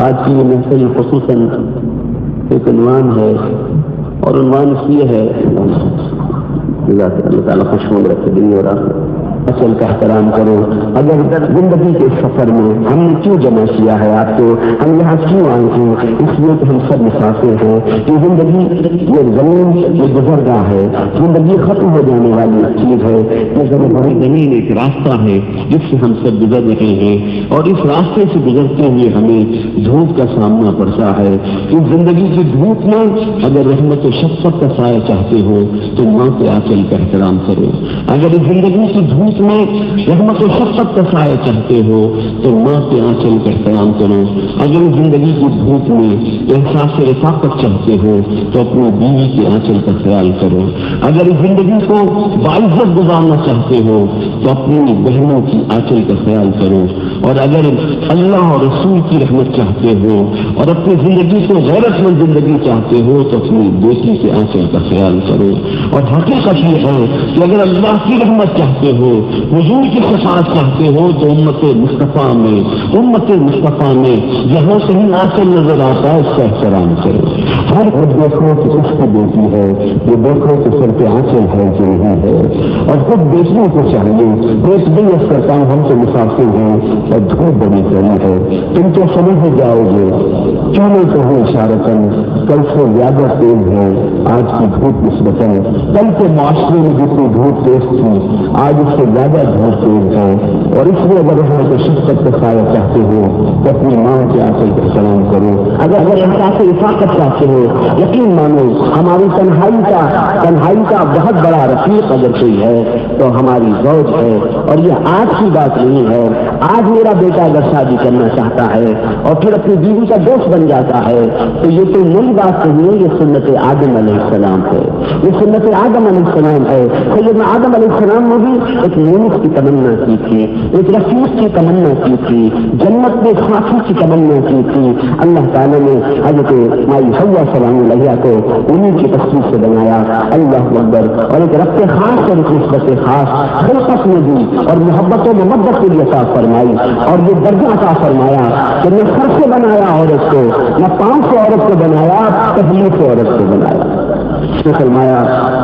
آج کی یہ محفل خصوصاً ایک عنوان ہے، اور عنوان اس لیے ہے اللہ تعالیٰ خوشحال رکھے دنیا اور آخرت۔ اصل کا احترام کرو۔ اگر زندگی کے سفر میں ہم نے کیوں جمع کیا ہے آپ کو، ہم یہاں کیوں آئے ہیں؟ اس لیے کہ ہم سب مسافر ہیں۔ یہ زندگی، یہ زمین، یہ گزرگاہ ہے، زندگی ختم ہو جانے والی چیز ہے۔ یہ زمین ایک راستہ ہے جس سے ہم سب گزر رہے ہیں، اور اس راستے سے گزرتے ہوئے ہمیں دھوپ کا سامنا پڑتا ہے۔ اس زندگی کی دھوپ میں اگر رحمت و شفقت کا سایہ چاہتے ہو تو ماں کے آنچل کا احترام کرو۔ اگر اس زندگی کی دھوپ میں رحمت و شفقت کا سایہ چاہتے ہو تو ماں کے آنچل کا احترام کرو۔ اگر زندگی کی دھوپ میں احساس رفاقت چاہتے ہو تو اپنی بیوی کے آنچل کا خیال کرو۔ اگر زندگی کو باعزت گزارنا چاہتے ہو تو اپنی بہنوں کی آنچل کا خیال کرو۔ اور اگر اللہ اور رسول کی رحمت چاہتے ہو اور اپنی زندگی کو غیرت مند زندگی چاہتے ہو تو اپنی بیٹی کے آنچل کا خیال کرو۔ اور حقیقت یہ ہے کہ اگر اللہ کی رحمت چاہتے ہو، حضور کی شفاعت چاہتے ہو تو امت مصطفیٰ میں جہاں کہیں آنچل نظر آتا ہے اس کا احترام کرو۔ ہر خود دیکھو کہ اس کی بیٹی ہے، یہ دیکھو کہ سر پہ آنچل ہے کہ نہیں ہے۔ اور خود بیٹیوں کو چاہیے، ایک دن اس کرتا ہوں ہم تو مسافر ہیں اور دھوپ بڑی چلی ہے، تم تو سمجھ جاؤ گے، کیوں نہیں کہوں اشارتاً، کل سے زیادہ تیز ہے آج کی دھوپ نسبتاً، کل کے معاشرے میں جتنی دھوپ تیز تھی آج اس سے زیادہ دھوپ تیز ہے۔ اور اس لیے اگر رحمت و شفقت کا سایہ چاہتے ہو تو اپنی ماں کے آنچل کا احترام کرو۔ اگر احساس رفاقت چاہتے ہو، یقین مانو ہماری تنہائی کا بہت بڑا رفیق اگر کوئی ہے تو ہماری زوج ہے۔ اور یہ آج کی بات نہیں ہے، آج میرا بیٹا اگر شادی کرنا چاہتا ہے اور پھر اپنی بیوی کا دوست بن جاتا ہے تو یہ کوئی نئی بات نہیں ہے، یہ سنت آدم علیہ السلام ہے، یہ سنت آدم علیہ السلام ہے۔ سیدنا آدم علیہ السلام نے بھی ایک مونس کی تمنا کی تھی، ایک رفیق کی تمنا کی تھی، جنت میں ساتھی کی تمنا کی تھی۔ اللہ تعالیٰ نے حضرت مائی حوا سلام علیہ کو انہیں کی تصویر سے بنایا، اللہ اکبر، اور ایک ربط خاص اور ایک نسبت خاص خلقت میں دی اور محبت و محبت کے لیے عطا فرمائی، اور یہ درجہ عطا فرمایا کہ نہ سر سے بنایا عورت کو، نہ پاؤں سے عورت کو بنایا، پہلو سے عورت کو بنایا۔ فرمایا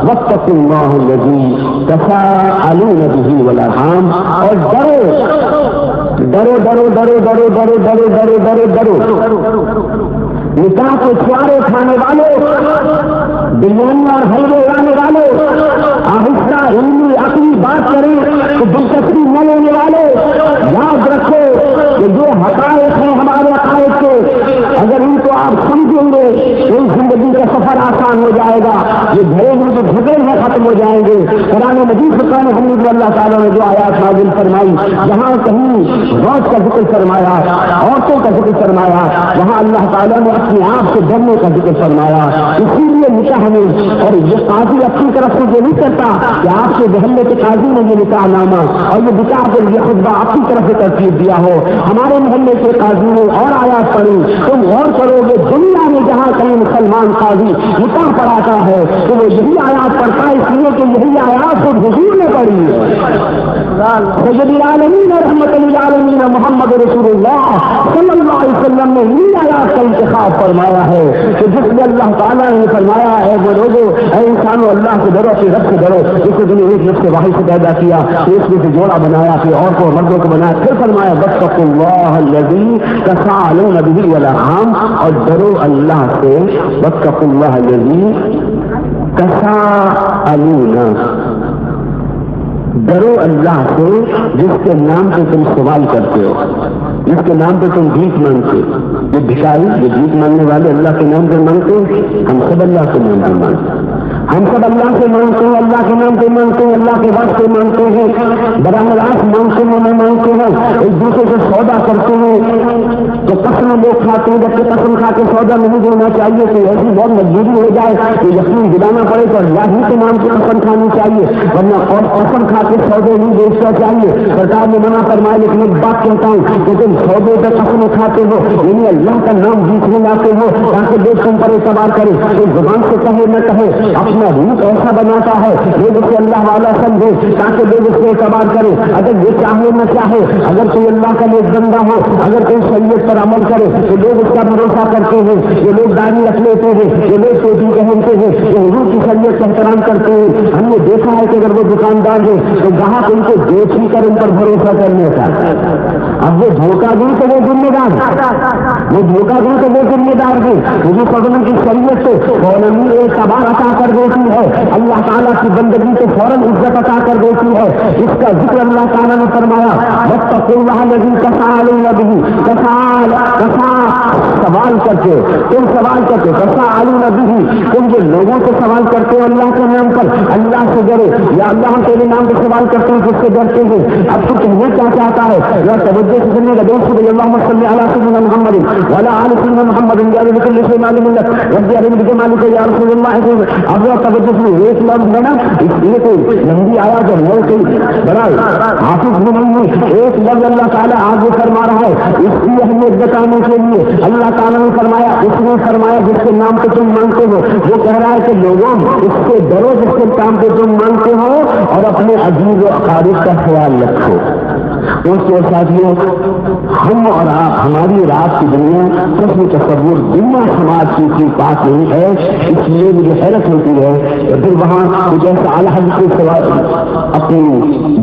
واتقوا اللہ الذی تساءلون بہ والارحام، اور ڈرو نکاح کے چھوارے کھانے والے، بریانی اور حلوے لانے والے، آہستہ علمی عقلی بات کریں تو دلچسپی نہ لینے والے، یاد رکھو کہ یہ حقائق ہیں ہمارے عقائد کے، اگر ان کو آپ سمجھیں گے تو زندگی کا سفر آسان ہو جائے گا، یہ گھریلو جو جھگڑے ہیں ختم ہو جائیں گے۔ قرآن مجید فرقان حمید اللہ تعالیٰ نے جو آیات نازل فرمائی، جہاں کہیں روز کا ذکر فرمایا، عورتوں کا ذکر فرمایا، وہاں اللہ تعالیٰ نے اپنے آپ سے ڈرنے کا ذکر فرمایا۔ اسی لیے نکاح میں، اور یہ قاضی اپنی طرف سے یہ نہیں کرتا کہ آپ کے محلے کے قاضی نے یہ نکاح نامہ اور یہ نکاح کے لیے خطبہ اپنی طرف سے ترتیب دیا ہو، ہمارے محلے کے قاضی نے اور آیات پڑھی، تم غور کرو گے دنیا میں جہاں کہیں مسلمان قاضی نکاح پڑھاتا ہے تو وہ یہی آیات پڑھتا ہے، اس لیے کہ یہی آیات خود حضور نے پڑھی ہے۔ سید العالمین رحمت للعالمین محمد رسول اللہ صلی اللہ علیہ وسلم نے یہی آیات کا انتخاب فرمایا ہے کہ جس میں اللہ تعالیٰ نے فرمایا ہے وہ لوگوں اے انسانوں اللہ سے ڈرو، اپنے رب سے ڈرو، اس نے ایک نفس واحد سے پیدا کیا، ایک میں سے جوڑا بنایا، پھر عورتوں اور مردوں کو بنایا، پھر فرمایا واتقوا اللہ الذی تساءلون بہ والارحام، اور ڈرو اللہ سے، واتقوا اللہ الذی تساءلون، ڈرو اللہ سے جس کے نام پہ تم سوال کرتے ہو، جس کے نام پہ تم بھیک مانگتے ہو۔ یہ بھکاری، یہ بھیک مانگنے والے اللہ کے نام پہ مانگتے ہیں، ہم سب اللہ کے نام پہ مانگتے ہیں، ہم سب اللہ سے مانگتے ہیں، اللہ کے نام پہ مانگتے ہیں، اللہ کے واسطے مانگتے ہیں، براہ راست مانگتے ہیں، نہ مانگتے ہیں، ایک دوسرے سے سودا کرتے ہیں تو قسم لوگ کھاتے ہیں، جبکہ قسم کھا کے سودا نہیں دینا چاہیے، تو ایسی بہت مجبوری ہو جائے کہ یقین دلانا پڑے تو اللہ ہی کے نام سے قسم کھانی چاہیے، ورنہ اور قسم کھا کے سودے نہیں بیچنا چاہیے۔ سرکار نے منع فرمایا، لیکن ایک بات کہتا ہوں کہ تم سودے پہ قسم کھاتے ہو، یعنی اللہ کا نام بیچنے لاتے ہو تاکہ لوگ تم پر اعتبار کرے، تو زبان سے کہے نہ کہے، اپنے اپنا روپ ایسا بناتا ہے لوگ اسے اللہ والا سمجھے تاکہ لوگ اس کو اعتبار کرے. اگر یہ چاہے نہ چاہے, اگر کوئی اللہ کا نیک بندہ ہو, اگر کوئی شریعت پر عمل کرے تو لوگ اس کا بھروسہ کرتے ہیں. یہ لوگ داڑھی رکھ لیتے ہیں, یہ لوگ ٹوپی پہنتے ہیں, یہ حضور کی شریعت کا احترام کرتے ہیں. ہم نے دیکھا ہے کہ اگر وہ دکاندار ہے تو گاہک ان کو دیکھ ہی کر ان پر بھروسہ کرنے کا. اب وہ دھوکہ دیں تو وہ ذمہ دار, وہ دھوکہ دیں تو وہ ذمہ دار ہے. حضور صلی اللہ علیہ وسلم کی شریعت تو فوراً اعتبار عطا کر دیتی ہے, اللہ تعالیٰ کی بندگی کو فوراً عزت عطا کر دیتی ہے. اس کا ذکر اللہ تعالیٰ نے فرمایا واتقوا اللہ الذی تساءلون بہ, سوال کرتے تم سوال کرتے تساءلون بہ, تم جو لوگوں سے سوال کرتے ہو اللہ کے نام پر, اللہ سے ڈرو. یا اللہ ہم تیرے نام پر سوال کرتے ہیں جس سے ڈرتے ہیں. اب تو تمہیں کیا چاہتا ہے یا توجہ سے سننے کا دوست صلی اللہ صلی علی سیدنا محمد وعلی آل سیدنا محمد جعل لكل شيء معلوم لك رب عالم بجمالك یا رسول اللہ. اب توجہ سے ایک لفظ ہے نا, اس لیے تو لمبی آیا تو نو کوئی بڑا حافظ بھی نہیں ہے. ایک لفظ اللہ تعالیٰ آگے فرما رہا ہے اس کی اہمیت بتانے کے لیے. اللہ تعالیٰ نے فرمایا, اس نے فرمایا جس کے نام پہ تم مانگتے ہو, وہ کہہ رہا ہے کہ لوگوں اس سے ڈرو جس کے نام پہ تم مانگتے ہو اور اپنے عزیز و اقارب کا خیال رکھو. دوستوں اور ساتھیوں, ہم اور آپ ہماری رات کی دنیا حسن تصور دنیا سماج کی بات نہیں ہے. اس لیے مجھے حیرت ہوتی ہے کہ پھر وہاں کچھ ایسا اعلیٰ کے سوال اپنی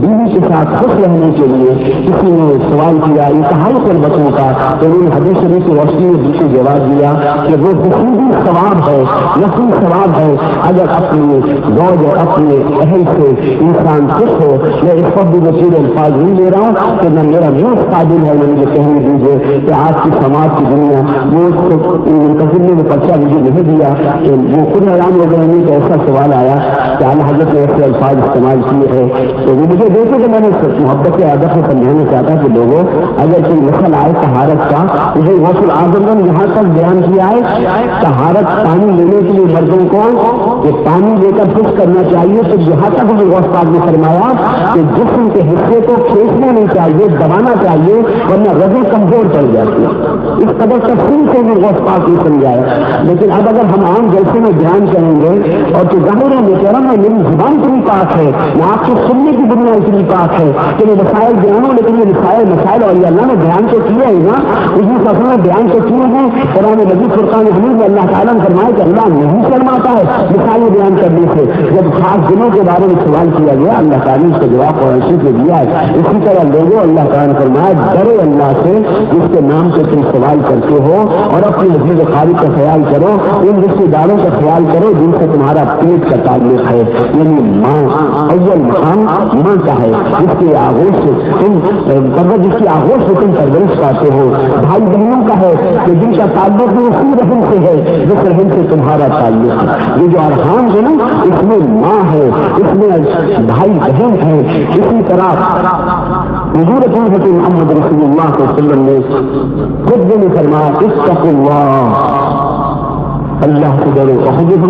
بیوی کے ساتھ خوش رہنے کے لیے کسی نے سوال کیا انتہائی قربتوں کا, تو انہوں نے حدیث شریف کی روشنی میں بالکل جواب دیا کہ وہ بخوبی ثواب ہے, نفلی ثواب ہے اگر اپنے زوج اور اپنے اہل سے انسان خوش ہو. میں اس وقت بھی وسیع الفاظ نہیں لے رہا ہوں کہ نہ میرا منہ قابل ہے, مجھے کہنے دیجیے کہ آج کی سماج کی دنیا وہ منتظر نے پرچہ مجھے نہیں دیا کہ وہ خود حیران ہو گئے نہیں کہ ایسا سوال آیا کہ اعلیٰ حضرت نے ایسے الفاظ استعمال کیے ہیں. تو وہ مجھے دیکھے کہ میں نے محبت کے ادب سے سمجھانا چاہتا کہ لوگوں اگر کوئی مسئلہ آئے طہارت کا, مجھے غوث الاعظم نے یہاں تک بیان کیا ہے طہارت پانی لینے کے لیے مردوں کو کہ پانی لے کر خشک کرنا چاہیے, تو یہاں تک مجھے غوث پاک نے فرمایا کہ جسم کے حصے کو کھینچنا نہیں چاہیے, دبانا چاہیے, ورنہ رگیں کمزور پڑ جاتی ہیں. اس قدر تفصیل سے بھی غوث پاک نے سمجھایا. لیکن اب اگر ہم عام جلسے میں بیان کریں گے اور تو ظاہر ہے محترم ہے میری زبان اتنی پاک ہے, میں آپ کو سننے کی دنیا اتنی پاک ہے کہ میں مسائل بیان ہوں, لیکن یہ مسائل اور اللہ نے بیان تو کیا ہی نا, اسی فصل میں بیان تو کیے ہیں. قرآن مجید فرقان حمید میں اللہ تعالیٰ نے فرمایا کہ اللہ نہیں شرماتا ہے مسائل بیان کرنے سے. جب خاص دنوں کے بارے میں سوال کیا گیا اللہ تعالیٰ نے اس کا جواب قرآن شریف میں دیا ہے. اسی طرح لوگوں اللہ تعالیٰ نے فرمایا ڈرو اللہ سے جس کے نام سے تم سوال کرتے ہو, اور اپنے عزیز و خالق کا خیال کرو, ان رشتے داروں کا خیال کرو جن سے تمہارا پیٹ کا تعلق ہے. یعنی ماں, اول مقام ماں کا ہے جس کے آغوش سے تم جس کی آغوش سے تم پرورش پاتے ہو. بھائی بہنوں کا ہے کہ جن کا تعلق بھی اسی رحم سے ہے جس رحم سے تمہارا تعلق ہے. یہ جو ارحام ہے نا, اس میں ماں ہے, اس میں بھائی بہن ہے. اسی طرح حضور حضرت محمد رسول اللہ صلی اللہ علیہ وسلم نے خود نے فرمایا اتقوا اللہ, اللہ سے ڈرو.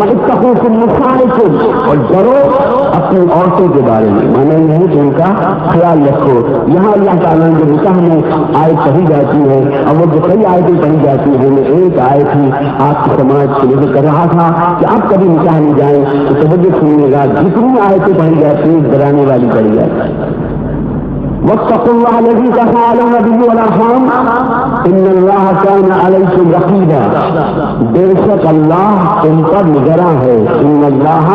اتقوا فی نسائکم, اور ڈرو اپنی عورتوں کے بارے میں, مانا یہ ہے کہ ان کا خیال رکھو. یہاں اللہ تعالیٰ نے جو نکاح میں آیت پڑھی جاتی ہے, اور وہ جو کئی آیتیں پڑھی جاتی ہیں, میں ایک آیت ہی آپ کی سماج کے لیے کر رہا تھا کہ آپ کبھی نکاح میں جائیں تو توجہ سنیے گا, جتنی آیتیں پڑھی جاتی ہیں ڈرانے والی پڑھی جاتی ہے. واتقوا الله الذي تساءلون به والارحام ان الله كان عليكم رقيبا, بے شک اللہ تم پر نگراں ہے. ان اللہ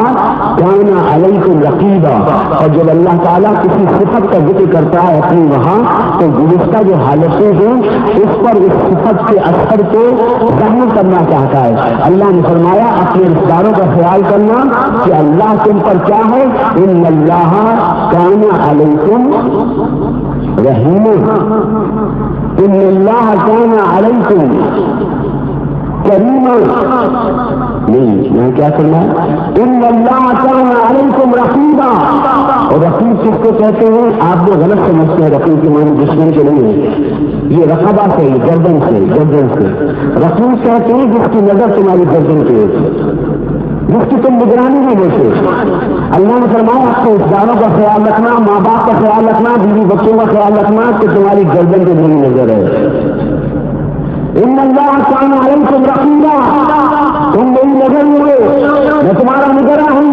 كان عليكم رقيبا, اور جب اللہ تعالیٰ کسی صفت کا ذکر کرتا ہے اپنی وہاں تو گزشتہ جو حالتیں ہیں اس پر اس صفت کے اثر کو ظاہر کرنا چاہتا ہے. اللہ نے فرمایا اپنے رشتہ داروں کا خیال کرنا کہ اللہ تم پر کیا ہے. ان اللہ كان عليكم رحیم, ان اللہ کان علیکم کریما, نہیں میں کیا کرنا ہے, ان اللہ کان علیکم رقیبا. اور رقیب کس کو کہتے ہیں آپ جو غلط سمجھتے ہیں, رقیب کے معنی دشمن کے نہیں ہے, یہ رقبہ سے گردن سے رقیب کہتے ہیں جس کی نظر تمہاری گردن پہ ہوتی, جس کی تم نگرانی نہیں ہوتے. اللہ نے فرمایا اپنے اداروں کا خیال رکھنا, ماں باپ کا خیال رکھنا, بیوی بچوں کا خیال رکھنا کہ تمہاری گردن پہ میری نظر ہے. ان اللہ کان علیکم رقیبا, تم میری نظر ہوئے, میں تمہارا نگراں ہوں.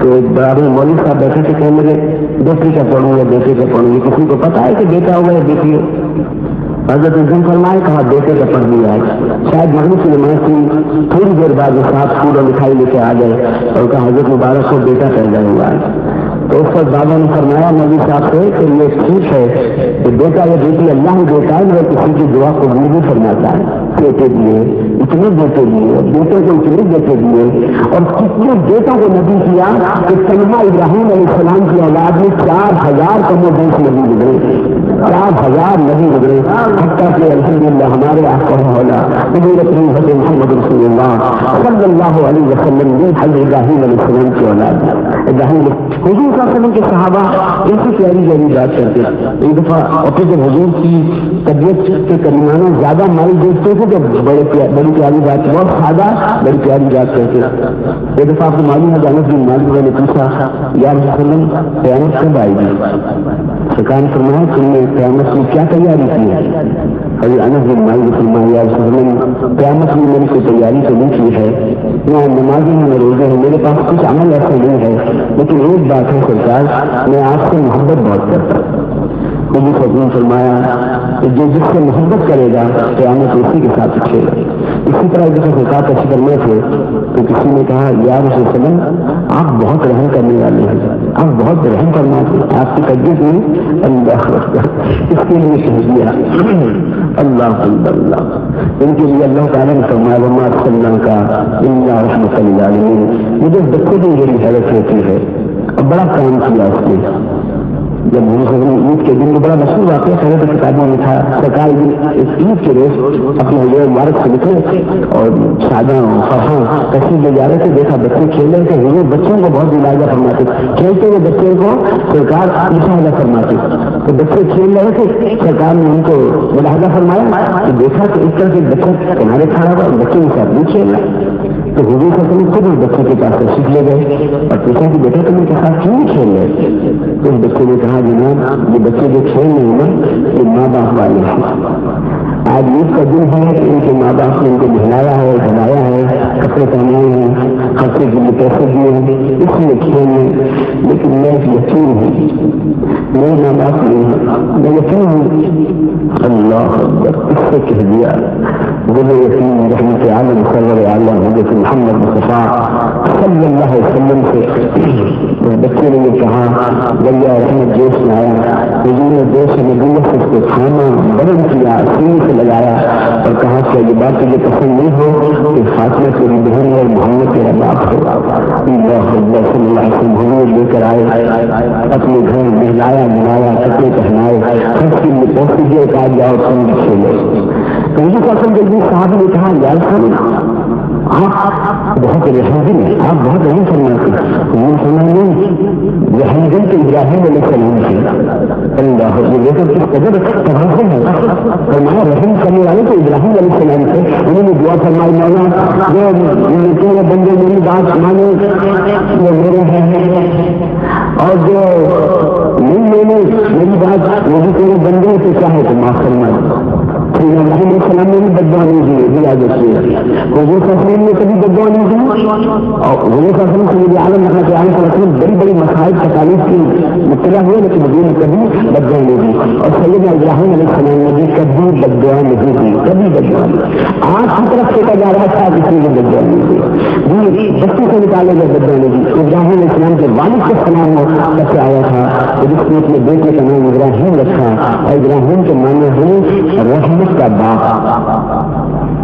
تو ایک برابر مولوی صاحب بیٹھے تھے کہ میرے بیٹی کا پڑھوں یا بیٹے کا پڑھوں گے، کسی کو پتا ہے کہ بیٹا ہوا ہے بیٹی ہو؟ حضرت الدین فرمائے کہا بیٹے کا پڑھ دیا ہے. شاید مغرب کی نماز کی تھوڑی دیر بعد وہ ساتھ پھول اور مٹھائی لے کے آ گئے اور کہا حضرت مبارک کو بیٹا پیدا ہوا ہے. تو اس وقت بابا نے فرمایا مولوی صاحب سے کہ یہ ٹھیک ہے کہ بیٹا یا بیٹی اللہ ہی دیتا ہے مگر کسی کی دعا کو بھی فرماتا ہے. بیٹے دیے اتنے بیٹے دیے، بیٹے کو اتنے بیٹے دیے، اور کتنے بیٹوں کو نبی کیا کہ تنہا ابراہیم علیہ السلام کی اولاد میں 4000 کم و بیش نبی گزرے، 4000 نبی گزرے. حتیٰ کہ الحمدللہ ہمارے آقا مولا نبی کریم حضرت محمد رسول اللہ صلی اللہ علیہ وسلم نے حضرت ابراہیم علیہ السلام کی اولاد ابراہیم حضور صلی اللہ علیہ وسلم کے صحابہ ایسی پیاری پیاری بات کرتے. ایک دفعہ اور جب حضور کی طبیعت کے کریمانہ زیادہ مائل دیکھتے تھے تو بڑی پیاری بات، بہت سادہ بڑی پیاری بات کرتے. ایک دفعہ آپ کو معلوم ہے انس بن مالک نے پوچھا یا رسول اللہ وسلم قیامت کب آئے گی؟ سرکار نے فرمایا تم نے قیامت کی کیا تیاری کی ہے؟ حضرت انس بن مالک نے فرمایا یا رسول اللہ قیامت میں میں نے کوئی تیاری تو نہیں کی ہے، نہ نمازی ہیں نہ روزے ہیں، میرے پاس کچھ عمل ایسا نہیں ہے، لیکن ایک بات ہے سرکار میں آپ سے محبت بہت کرتا ہوں. نبی فضول فرمایا کہ جو جس سے محبت کرے گا قیامت اسی کے ساتھ اچھے گا. اسی طرح جیسے سرکار کا فکر میں تھے تو کسی نے کہا یا رسول اللہ علیہ وسلم آپ بہت رحم کرنے والے ہیں، آپ بہت رحم کرنا تھے، آپ کی طبیعت میں اللہ اس کے لیے کہہ دیا اللہ اللہ. ان کے لیے اللہ تعالیٰ نے فرمایا وما ارسلنا کا الا رحمۃ للعالمین. مجھے بچے کی بڑی حیرت ہوتی ہے اور بڑا کام کیا اس نے. جب عید کے دن میں بڑا مشہور واقعہ خیر کتابوں میں تھا، سرکار عید کے روز اپنے حضور مبارک سے نکلے اور شاداں فرحاں کشمیر لے جا رہے تھے. دیکھا بچے کھیل رہے تھے، حضور بچوں کو بہت ملاحظہ فرماتے، کھیلتے ہوئے بچے کو سرکار مشاہدہ فرماتے. تو بچے کھیل رہے تھے، سرکار نے ان کو ملاحظہ فرمایا کہ دیکھا کہ اس طرح سے بچہ کنارے کھڑا ہوا بچے کے ساتھ نہیں کھیل رہا. تو حضور صلی اللہ علیہ وسلم خود اس بچے کے پاس تشریف لے گئے اور پوچھا کہ بیٹا تم ان کے ساتھ کیوں نہیں کھیل رہے؟ تو اس بچے نے کہا جناب یہ بچے جو کھیل رہے ہیں نا یہ ماں باپ والے ہیں. آج عید کا دن ہے کہ ان کے ماں باپ نے ان کو نہلایا ہے، دھلایا ہے، کپڑے پہنے ہیں، خرچے کے لیے پیسے دیے ہیں، اس لیے کھیلنے. لیکن میں یقین ہوں میرے ماں باپ نہیں ہیں، میں یقین ہوں اللہ اکبر اس سے کہہ دیا بولے یقین رحمت عالم سرور عالم حضرت محمد مصطفیٰ صلی اللہ علیہ وسلم سے. بچے نے یہ کہا دریا رحمت جوش میں آیا، حضور نے جوش نبوت سے اس کو کھانا بلند کیا، سینے سے لگایا اور کہا کہ یہ بات تجھے پسند نہیں ہو کہ فاطمہ تیری بہن اور محمد تیرا باپ ہو. اللہ صلی اللہ علیہ وسلم حضور لے کر آئے، اپنے گھر نہلایا نہلایا، کپڑے پہنائے، خرچ کے لیے پیسے دیے، کہا جاؤ تم کھیلو. تو یہ قسم جلدی صاحب نے کہا یار آپ بہت رحم دل ہیں، آپ بہت رحم کرنا تھے. یہ سنا نہیں رحم دل تو ابراہیم علیہ السلام تھے. اللہ کس قدر تباہ ہے. فرمایا رحم کرنے والے تو ابراہیم علیہ السلام تھے. انہوں نے دعا فرمائی مولا جو بندے میری بات مانے وہ میرے ہیں اور جو نہیں میرے میری بات وہ بھی تیرے بندے سے چاہے تو معاف فرمائے. ابراہیم علیہ السلام نے بھی بددعا نہیں دی، یاد رکھیے حضور صلی اللہ علیہ وسلم نے کبھی بددعا نہیں دی اور حضور صلی اللہ علیہ وسلم سے یہ عالم رکھنا کہ عالم رسول بڑی بڑی مسائل تکالیف کی مبتلا ہوئے لیکن حضور نے کبھی بددعا نہیں دی. اور سیدنا ابراہیم علیہ السلام نے بھی کبھی بددعا نہیں دی، کبھی بددعا نہیں. آج کی طرف پھینکا جا رہا تھا کسی نے بددعا نہیں دی، بچے سے نکالے گئے بددعا نہیں دی. ابراہیم علیہ السلام کے والد کا سلام کیسے آیا تھا جس نے اپنے بیٹے کا نام ابراہیم رکھا اور ابراہیم کے معنی ہے رحمت کا باپ.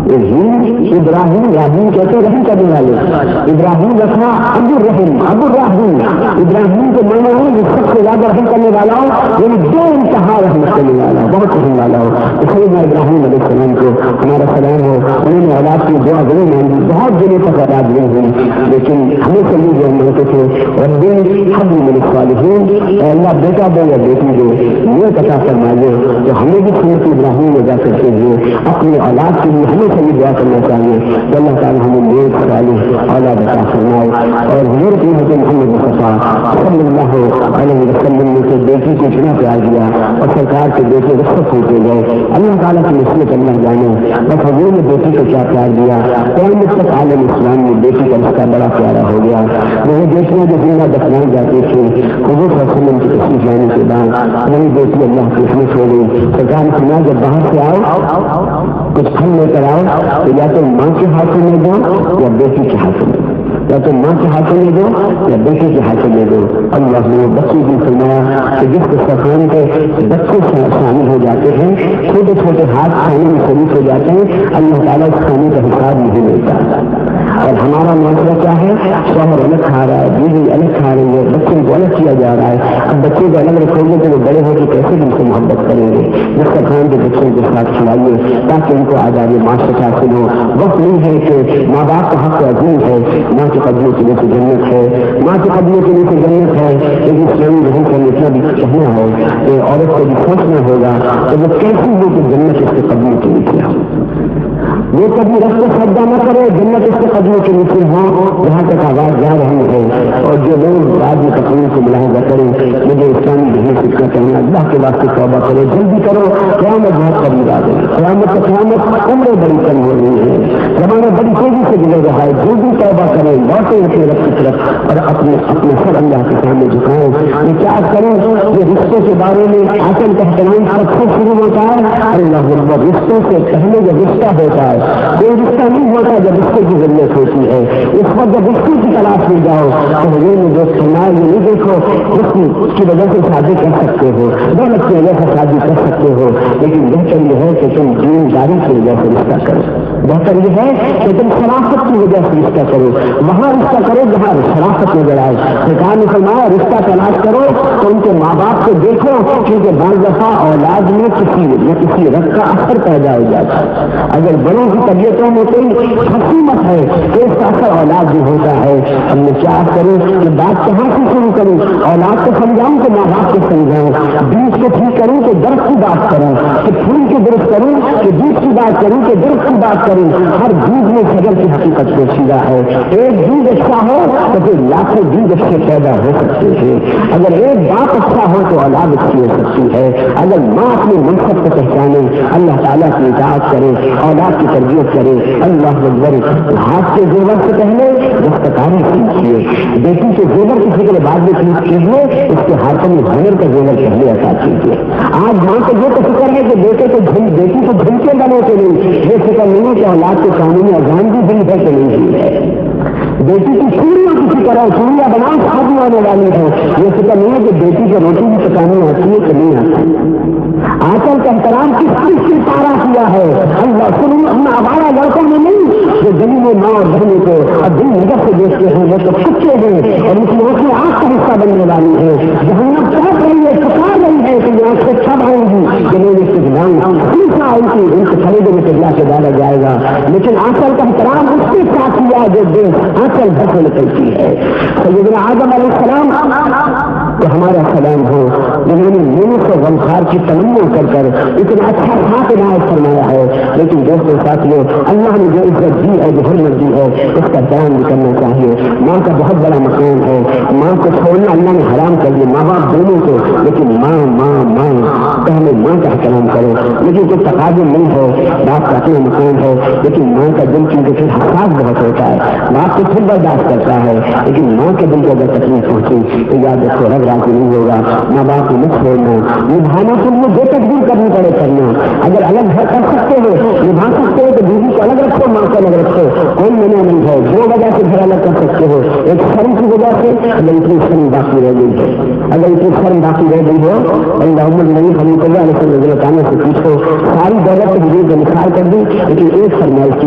ابراہیم راہیم کہتے رحم کرنے والے. ابراہیم رکھا ابو رحیم ابو راہیم. ابراہیم کے معنی ہے جو سب سے زیادہ رحم کرنے والا ہو، یعنی بے انتہا رحمت کرنے والا ہو، بہت رحم والا ہو. اس لیے میں ابراہیم علیہ السلام کو ہمارا سلام ہو. انہوں نے اولاد کی دعا ضرور مانگی، بہت دنوں تک اولاد نہیں ہوئی لیکن ہمیں سے بھی جو مانگتے تھے ربی حب من الصالحین، اے اللہ بیٹا دو یا بیٹی دو یہ پتا فرمائیے تو ہمیں بھی سنت ابراہیم ادا کرتے ہوئے اپنی اولاد کے لیے ہمیں سے یہ دعا کرنا چاہیے کہ اللہ تعالیٰ ہمیں نیک صالح اولاد عطا فرمائے. اور حضور کی حضرت محمد مصطفیٰ صلی اللہ علیہ وسلم نے تو بیٹی کو اتنا پیار دیا اور سرکار کے بیٹے رخصت ہوتے گئے. اللہ تعالیٰ کی نسبت اللہ جانے بس حضور نے بیٹی کو کیا پیار دیا. قیامت تک عالم اسلام میں بیٹی کا رشتہ بڑا پیارا ہو گیا. وہ بیٹیاں جو زندہ دفنائی جاتی تھی حضور صلی اللہ علیہ وسلم کی تشریف لانے کے بعد وہی بیٹی اللہ کی خدمت ہو گئی. سرکار نے سنا جب باہر سے آؤ کچھ پھل لے کر آؤ تو یا تو ماں کے ہاتھوں میں دو یا بیٹی کے ہاتھوں میں، یا تو ماں کے ہاتھوں میں دو یا بیٹے کے ہاتھوں میں دو. اللہ نے بچے بھی فرمایا کہ جس دسترخوان کے بچے شامل ہو جاتے ہیں چھوٹے چھوٹے ہاتھ کھانے میں شریک ہو جاتے ہیں اللہ تعالیٰ اس کھانے کا حساب نہیں لیتا. اور ہمارا معاملہ کیا ہے؟ شوہر الگ کھا رہا ہے، بیوی الگ کھا رہی ہے، بچوں کو الگ کیا جا رہا ہے. اب بچے کو الگ رکھو گے تو وہ بڑے ہو کے کیسے ان سے محبت کریں گے؟ دسترخوان کے بچوں کے ساتھ کھلائیے تاکہ ان کو آزاد معاشرت حاصل ہو. وقت نہیں ہے کہ ماں باپ کا حق عظیم ہے، ماں کے قدموں کے نیچے جنت ہے، ماں کے قدموں کے نیچے جنت ہے. لیکن اسلامی رہن کا اتنا بھی کہنا ہے کہ عورت کو بھی سوچنا ہوگا کہ وہ کیسی ہو کہ جنت اس کے قدموں کے نیچے ہو. وہ کبھی رستے سجدہ نہ کرے، جنت اس کے قدموں کے نیچے ہوں جہاں تک آواز جا رہی ہے. اور جو لوگ بعد میں تقریر کو ملاحظہ کریں مجھے اسلامی ذہن سے کیا کہنا، اللہ کے واسطے توبہ کرو، جلدی کرو، قیامت بہت قریب آ گئی. قیامت عمریں بڑی کم ہو رہی ہیں، زمانہ بڑی تیزی سے گزر رہا ہے. جلدی توبہ کریں، لوٹیں اپنے رب کی طرف اور اپنے سر اللہ کے سامنے جھکائیں. یہ کیا کریں؟ یہ رشتوں کے بارے میں آسن کا احترام سب سے شروع ہوتا ہے. اللہ اکبر، رشتوں سے پہلے جب رشتہ ہوتا ہے کوئی رشتہ نہیں ہوتا جب رشتے کی ضرورت ہوتی ہے. اس وقت جب رشتے کی تلاش میں جاؤ تو حضور نے جو سنا یہ نہیں دیکھو اس کی وجہ سے شادی کر سکتے ہو، دولت کی وجہ سے شادی کر سکتے ہو، لیکن بہتر یہ ہے کہ تم دینداری کی وجہ سے رشتہ کرو. بہتر یہ ہے کہ تم شرافت کی وجہ سے رشتہ کرو. وہاں رشتہ کرو جہاں شرافت نظر آئے. سرکار نے فرمایا رشتہ تلاش کرو تو ان کے ماں باپ کو دیکھو، کیونکہ بعض دفعہ اولاد میں کسی رنگ کا اثر پیدا ہو جاتا ہے. اگر بڑوں کی طبیعتوں میں کوئی حکومت ہے ایک اثر اولاد بھی ہوتا ہے. ہم نے کیا کروں کہ بات کہاں سے شروع کروں؟ اولاد کو سمجھاؤں کہ ماں باپ کو سمجھاؤں، بیج کو ٹھیک کروں کہ درخت کی بات کروں، کہ پھول کی درست کروں کہ بیج کی بات کروں کہ درخت کی بات کروں. ہر بیج میں شجر کی حقیقت پوشیدہ ہے. ایک بیج اچھا ہو تو پھر لاکھوں بیج اچھے پیدا ہو سکتے ہیں. اگر ایک باپ اچھا ہو تو اولاد اچھی ہو سکتی ہے. اگر ماں اپنے منصب کو پہچانے، اللہ تعالیٰ کی اطاعت کرے، اولاد کی تربیت کرے. اللہ اکبر، ہاتھ کے زیور سے پہلے دستکاری کیجیے. بیٹی کے زیور کی فکر بعد میں کیجیے، اس کے ہاتھوں میں ہنر کا زیور پہلے عطا کیجیے. آج ماں کو یہ تو فکر ہے کہ بیٹی کو گھنٹے بنے کے نہیں، یہ فکر نہیں ہے کہ اولاد کے قانونی اذان بھی دی ہے کہ نہیں دی ہے. بیٹی کی چوڑیوں کی فکر ہے، چوڑیاں بناؤ شادی ہونے والی ہے. یہ فکر نہیں ہے کہ بیٹی کی روٹی بھی پکانی آتی ہے کہ نہیں آتی. آنچل کا احترام کس چیز سے پارا کیا ہے؟ اللہ سنو، ہم آوارہ لڑکوں میں نہیں جو دلی میں ماں اور بہنوں کو اور دل نظر سے دیکھتے ہیں وہ تو کچے ہیں اور اس میں کی آنکھ کا حصہ بننے والی ہے. جہنم چاہ رہی ہے، پکار رہی ہے کہ یہ آنکھ سے کب آئیں گی کہ میں اس کے دلاؤں ہمیشہ آئی تھی ان کو خریدے میں اللہ سے ڈالا جائے گا. لیکن آنچل کا احترام اس کے ساتھ کیا جو دل آنچل بھر سے نکلتی ہے. سیدنا آدم علیہ السلام تو ہمارا سلام ہو جنہوں نے یونس و غمخار کی تمنا کر کر اتنا اچھا ساتھ عنایت فرمایا ہے. لیکن دوستوں ساتھیوں، اللہ نے جو عزت دی ہے، جو حرمت دی ہے، اس کا بیان بھی کرنا چاہیے. ماں کا بہت بڑا مقام ہے. ماں کو چھوڑنا اللہ نے حرام کر دیا، ماں باپ دونوں کو. لیکن ماں پہلے ماں کا احترام کرو. لیکن کوئی تقاضا نہیں ہے، باپ کا اپنا مقام ہے. لیکن ماں کا دل کیونکہ پھر حساس بہت ہوتا ہے، باپ کو پھر برداشت کرتا ہے. لیکن ماں کے دل کو اگر تکلیف پہنچی تو یاد رکھو رب راضی نہیں ہوگا. ماں باپ کو مت چھوڑنا، نبھانا کے لیے بے تقدیر کرنی پڑے کرنا. اگر الگ گھر کر سکتے ہو، نبھا سکتے ہو تو بیوی کو الگ رکھو، ماں کو الگ رکھو، کوئی منع نہیں ہے. دو وجہ سے گھر الگ کر سکتے ہو. ایک شرم کی وجہ سے اگر اتنی شرم باقی رہ گئی ہے، اگر اتنی شرم باقی رہ گئی ہو اللہ نہیں ہم کو اللہ تعالیٰ سے پوچھو. ساری دولت کو حضور کو نثار کر دی لیکن ایک فرمائش کی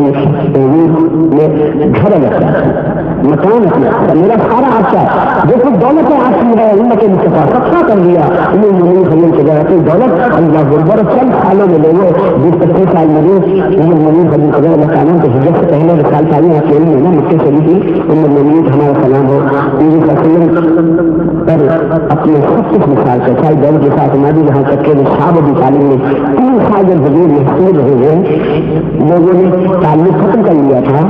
میں گھر الگ کر مکان اپنا میرا سارا آتا ہے جو کچھ دولت آپ کی ہے امت مصطفیٰ سب کا کر دیا خلیل کے جگہ اپنی دولت اللہ غربر چند سالوں میں لوگوں 20-25 سال میں خلیل خدا اللہ تعالیٰ کے ہجرت سے پہلے رسال تعلیم اکیلی میں مکے چلی تھی ہمارا سلام ہو پر اپنے سب کچھ مثال کا چاہے دل کے ساتھ ہماری یہاں تک کہ صاحب ابھی تعلیم میں 3 سال جب وزیر محفوظ رہے ہیں لوگوں نے تعلق ختم کر لیا تھا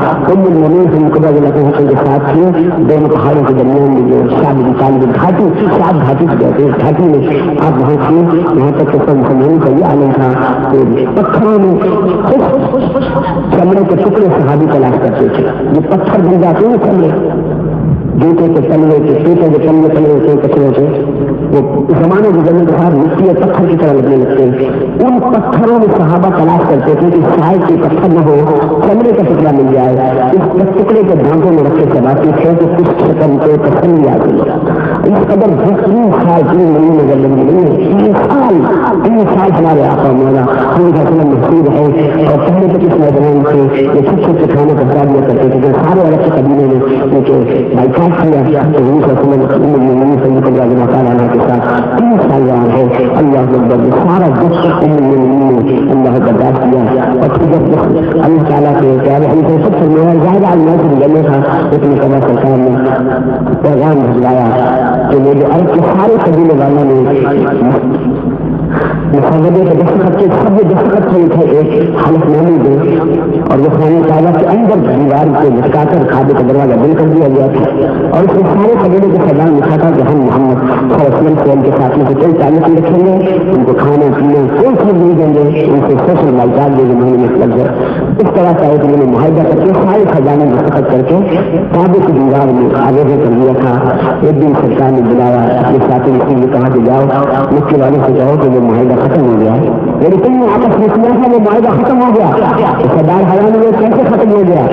کے ساتھ تھی دونوں پہاڑوں کے درمیان میں جو صاحب ابھی گھاٹی صاحب گھاٹی سے کہتے ہیں گھاٹی میں آپ وہاں تھی وہاں تک کہ سب مسلمانوں کا یہ عالم تھا کہ پتھروں میں چمڑے کے ٹکڑے صحابی تلاش کرتے تھے جو پتھر بن جاتے ہیں چمڑے جوتے کے تلوے کے پیٹوں کے چمڑے تلے ہوتے ہیں کچروں سے وہ زمانے گزرنے کے بعد مٹی اور پتھر کی طرح لگنے لگتے ہیں ان پتھروں میں صحابہ تلاش کرتے تھے کہ شاید کوئی پتھر نہ ہو چمڑے کا ٹکڑا مل جائے اس ٹکڑے کے دانتوں میں رکھ کے چلاتے تھے کہ کچھ شکل کو تسلی آ گئی اس قدر 3 سال 3 مہینے زندگی نہیں ہے 3 سال ہمارے آقا مولا محسوس ہے اور پہلے تو کس میدان سے یہ سب کچھ سکھانے کا خیال یہ کرتے تھے کہ سارے الگ کے قبیلے نے بائیکاٹ کیا تو کے ساتھ 3 سال رہا ہے اللہ سارا دکھ اللہ برداشت کیا اور پھر جب اللہ تعالیٰ کے ہم کو سب سے زیادہ آج گلے تھا اتنی قدر سرکار نے پیغام بھجوایا کہ میرے عرب کے سارے قبیلے والوں نے مسودے کے دستخط کے سب دستخط ہوئے تھے ایک حلف نامے دے اور وہ خانہ کعبہ کے اندر دیوار کو لٹکا کر کعبے کا دروازہ بند کر دیا گیا تھا اور اس میں سارے قبیلے کے سردار لکھا تھا کہ ہم محمد صلی اللہ علیہ وسلم سے ان کے ساتھ میں کوئی تعلق نہیں رکھیں گے ان کو کھانے پینے کوئی چیز نہیں دیں گے ان سے سوشل لائزات دے زمانے میں لگ جائے اس طرح کا ایک میں نے معاہدہ کر کے سارے خزانے دستخط کر کے کعبے کی دیوار میں آگے کر دیا تھا ایک دن سرکار نے بلایا اپنے ساتھی نے کہا کہ جاؤ مکے والوں سے کہو کہ وہ معاہدہ ختم ہو گیا میری تم نے آپس میں کیا تھا وہ معاہدہ ختم ہو گیا سردار حیران میں کیسے ختم ہو گیا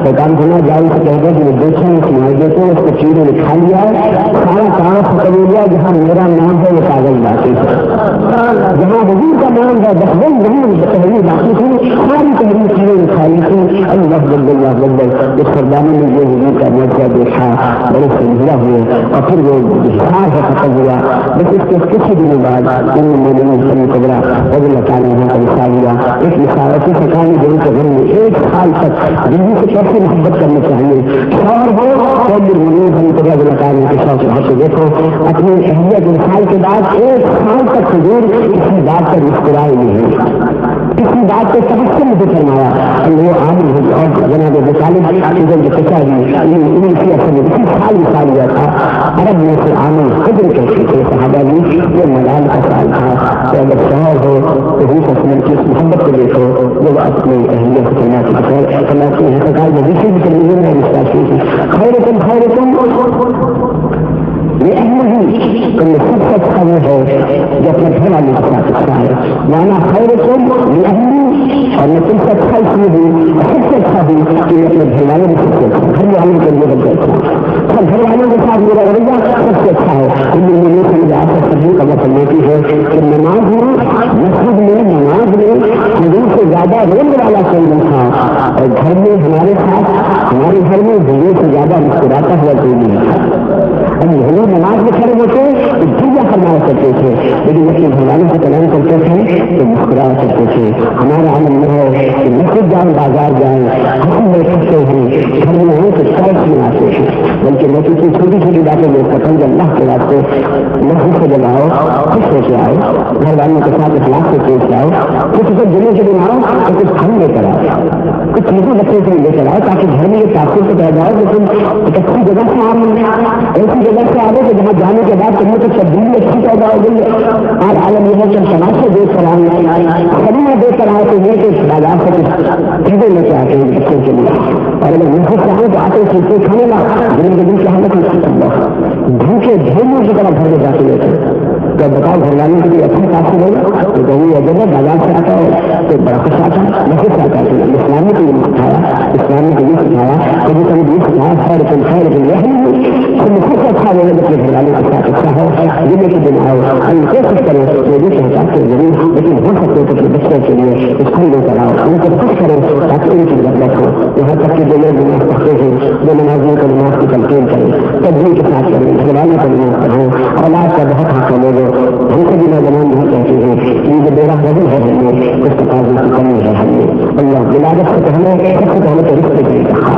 سردار بنا جاؤ سے کہہ دیا کہ وہ دیکھیں اس معاہدے کو اس کو چیزوں نے کھا لیا ہے سارا کام ختم ہو گیا جہاں میرا نام ہے وہ کاغذ باقی ہے جہاں حضور کا نام ہے بس وہ تحریر باقی تھی ساری تحریر چیزیں کھائی تھی اللہ اس سرداروں نے جو حضور کا موقع دیکھا بڑے سنجھا ہوئے اور پھر وہ حساب ہے ختم ہوا بس اس کے کچھ دنوں بعد قبرا رضی اللہ تعالیٰ عنہ کا مثال ہوا ایک مثال ایسی سرکار نے دل کے گھر میں 1 سال تک دلی سے کیسے محبت کرنا چاہیے شوہر ہو رضی اللہ تعالیٰ کے شوق سے دیکھو اپنی اہلیت مثال کے بعد 1 سال تک حضور کسی بات پر مسکرائے نہیں کسی بات کو تبسم نہیں فرمایا وہ عامل ہو اور جناب طالب کے پچا دی اسی اثر میں اسی سال مثال ہوا تھا عرب میں سے عامل قدر کہتے تھے صحابہ بھی یہ ملال کا سال تھا کہ اگر شوہر ہو تو حضور وسلم کی اس محبت کو دیکھو وہ اپنے اہلیت سے فرماتی ہیں سرکار میں دوسری بھی کرنی ہے خیرکم یہ اہم ہے کہ سب سے اچھا وہ ہے جو اپنے گھر والے کے ساتھ اچھا ہے مانا خیرکم یہ اہم اور میں تم سے اچھا اس میں ہوں سب سے اچھا ہوں کہ میں اپنے گھر والوں میں سب سے اچھا گھر والوں کے لیے بن جاتا ہوں سب گھر والوں کے ساتھ میرا رویہ سب سے اچھا ہے یہ سمجھ آپ سے سبھی کا مطلب ہوتی ہے کہ نماز میں مسجد میں نماز میں حضور سے زیادہ رونے والا کوئی نہیں تھا اور گھر میں ہمارے ساتھ ہمارے گھر میں حضور سے زیادہ مسکراتا ہوا کوئی نہیں تھا حضور نماز میں کھڑے ہوتے تو دنیا فرمایا کرتے تھے لیکن اپنے گھر والوں سے کلام کرتے تھے تو مسکرایا کرتے تھے ہمارا عمل یہ ہے کہ مسجد جائیں بازار جائیں ہم بیٹھتے ہیں گھر میں ہیں تو چرچ میں آتے ہیں بلکہ لوگوں کی چھوٹی چھوٹی باتیں لوگ پسند اللہ کے واسطے مسجد سے جگاؤ خوش ہو کے آؤ گھر والوں کے ساتھ اخلاق سے پیش آؤ کچھ اگر جلے کے دن آؤ تو کچھ ہم لے کر آؤ کچھ چیزیں بچے سے لے کر آؤ تاکہ گھر میں یہ تاثر سے پیدا ہو لیکن ایک اچھی جگہ سے آ ایسی جگہ سے آ کہ جہاں جانے کے بعد تمہیں تو تبدیلی اچھی پیدا ہو گئی اور عالم یہ ہے کہ تماشے دیکھ کر آئے سلیمہ دیکھ کر آئے تو یہ کہ بازار سے چیزیں لے کے آتے ہیں بچوں کے لیے اور اگر محفوظ سے آئے تو آتے چیزیں کھانے لا دن کے دن کی حالت نہیں بھوکے ڈھیلوں کی طرح گھر میں جاتے لیتے تو بتاؤ گھر والوں کے لیے اچھا تاثر ہوگا تو کہیں اگر بازار سے آتا ہے تو بڑا خوش آتا ہے محفوظ سے آتا ہے اسلامی کو نہیں سکھایا، اسلام نے یہ سکھایا، کبھی کبھی یہ سکھایا خیر تم خیر تم تم خود اچھا لے اپنے گھر والوں کے ساتھ اچھا ہے جنہیں کے دن آؤ ہم کوشش کریں وہ بھی کہتا کہ ضرور لیکن ہو سکے تو اپنے بچوں کے لیے اسکول لے کر آؤ ان کو خوش کریں تاکہ ان کی گھر بیٹھو، یہاں تک کہ جو لوگ نماز پڑھتے ہیں جو نمازیوں کو نماز کی تلقین کریں تدبیر کے ساتھ کریں گھر والوں کو نماز پڑھیں، اولاد کا بہت حق ہے لوگوں ہم سے بھی نوجوان نہیں کہتے ہیں یہ جو میرا بدل ہے ہم نے اس تقاضے کی کمی ہے ہم نے اللہ ولادت سے پہلے سب سے پہلے تو رشتے کی رکھا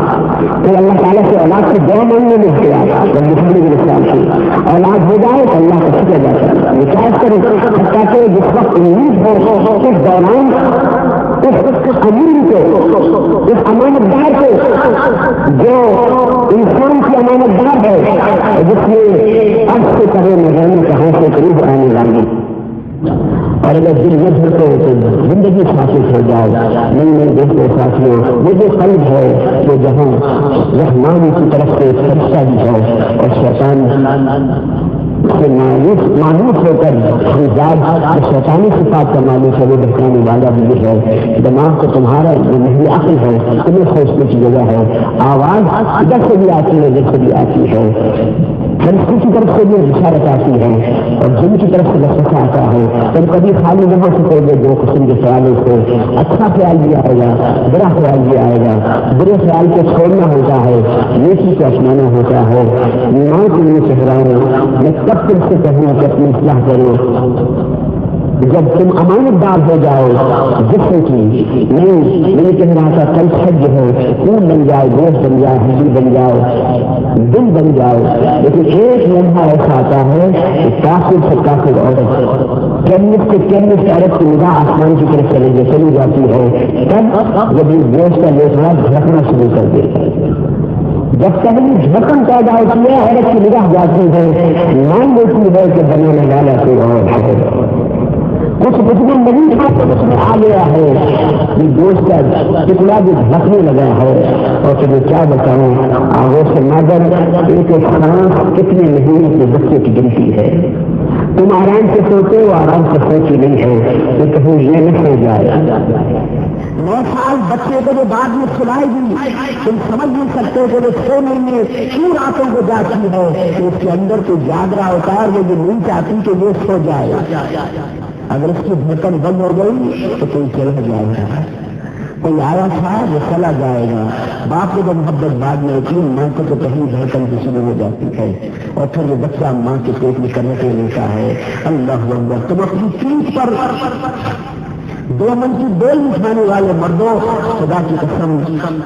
پھر اللہ تعالیٰ سے اولاد سے دعا مانگنے میں اختیار محمد اسلام کی اولاد ہو جائے تو اللہ کا شکر ادا کرے نکاح کرے تاکہ جس وقت امید ہو اس دوران اس امین کو اس امانت دار کو جو انسان کی امانت دار ہے جس میں اب سے کرے میں رہنے کہاں سے قریب آنے والی اور اگر دل نہ دھرتے ہو تو زندگی خاصی ہو جائے نئی نئی دوستوں ساتھیوں وہ جو قلب ہے وہ جہاں رحمان کی طرف سے فرشتہ بھی ہے اور شیطان سے مانوس ہو کر حجاب شیطانی صفات کا مانوس ہے وہ بہتانے والا بھی ہے دماغ کو تمہارا جو محل عقل ہے تمہیں سوچنے کی جگہ ہے آواز ادھر سے بھی آتی ہے ادھر سے بھی آتی ہے فرشتے کی طرف سے بھی بشارت آتی ہے اور جن کی طرف سے وسوسہ آتا ہے تم کبھی خالی وہاں سے کوئی دو قسم کے خیالوں سے اچھا خیال بھی آئے گا برا خیال بھی آئے گا برے خیال کو چھوڑنا ہوتا ہے نیکی کو اپنانا ہوتا ہے ماں کے لیے چہراؤں میں تب تم سے کہوں کہ اپنی اصلاح کرو جب تم امانت دار ہو جاؤ جسم کی نہیں کہہ رہا تھا کل سج ہے خون بن جاؤ گوشت بن جاؤ ہڈی بن جاؤ دل بن جاؤ لیکن ایک لمحہ ایسا آتا ہے کہ کافر سے کافر عورت کیمس سے کیمس عورت کی نگاہ آسمان کی طرف چلی جاتی ہے تب جب اس گوشت کا لوٹڑا جھڑکنا شروع کر دیتا ہے جب پہلی جھڑکن پیدا ہوتی ہے عورت کی نگاہ جاتی ہے مان لیتی ہے کہ بنانے والا کوئی اور ہے کچھ بجنے نہیں تھا تو اس میں آ گیا ہے یہ گوشت کا ٹکڑا بھی دھڑکنے لگا ہے اور تمہیں کیا بتاؤں آگوں سے مادر ایک سانس کتنے مہینے کے بچے کی گنتی ہے تم آرام سے سوتے ہو آرام سے سوچی نہیں ہے کہ کہیں یہ نہ سو جائے 9 سال بچے کو جو بعد میں سلائے گی تم سمجھ نہیں سکتے کہ وہ سونے میں کیوں راتوں کو جاتی ہے اس کے اندر تو جاگ رہا ہوتا ہے وہ جو نہیں چاہتی کہ وہ سو جائے اگر اس کی دھڑکن بند ہو گئی تو کوئی چلا جائے گا کوئی آیا تھا وہ چلا جائے گا باپ کو جو محبت بعد میں ہوتی ہے ماں کو تو کہیں دھڑکن کی شروع ہو جاتی ہے اور پھر وہ بچہ ماں کے پیٹ میں کرنے کے لیتا ہے اللہ اکبر تم اپنی پیٹھ پر 2 من کی بیل اٹھانے والے مردوں خدا کی قسم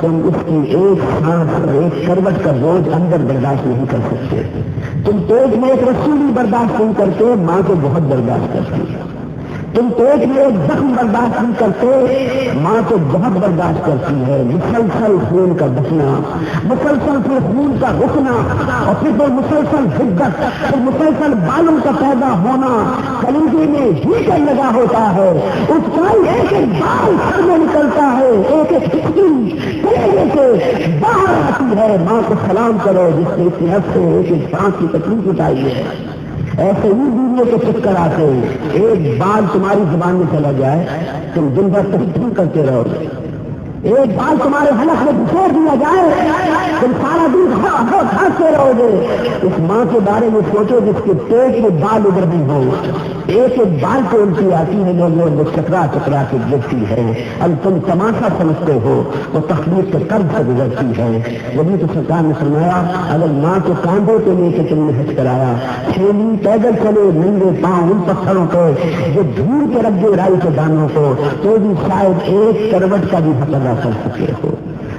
تم اس کی ایک سانس ایک کروٹ کا بوجھ اندر برداشت نہیں کر سکتے تم پیٹ میں ایک رسی بھی برداشت نہیں کرتے ماں کو بہت برداشت کرتی ہے تم پیٹ میں ایک زخم برداشت نہیں کرتے ماں تو بہت برداشت کرتی ہے مسلسل خون کا بچنا مسلسل پھر خون کا رکنا اور پھر مسلسل حدت پھر مسلسل بالوں کا پیدا ہونا کلیجے میں ہیٹر لگا ہوتا ہے اس کا ایک ایک بال سر میں نکلتا ہے ایک ایک کلیجے سے باہر آتی ہے ماں کو سلام کرو جس نے اس نفس سے ایک ایک سانس کی تکلیف اٹھائی ہے ایسے ہی دنیا کے چکر آتے ایک بال تمہاری زبان میں چلا جائے تم دن بھر تکلیف کرتے رہو گے ایک بال تمہارے حلق میں بچھوڑ دیا جائے تم سارا دن ہنستے رہو گے اس ماں کے بارے میں سوچو جس کے پیٹ میں بال ادھر بھی ہو ایک ایک بال کو الٹی آتی ہے لوگوں وہ چکرا چکرا کے گرتی ہے اب تم تماشا سمجھتے ہو وہ تکلیف کے قرض سے گزرتی ہے جبھی تو سرکار نے فرمایا اگر ماں کو کاندھے کے لے کے تم نے حج کرایا چھیلی پیدل چلے ننگے پاؤں ان پتھروں کو جو دھول کے رکھ دے رائی کے دانوں کو تو بھی شاید ایک کروٹ کا بھی حق ادا کر سکے ہو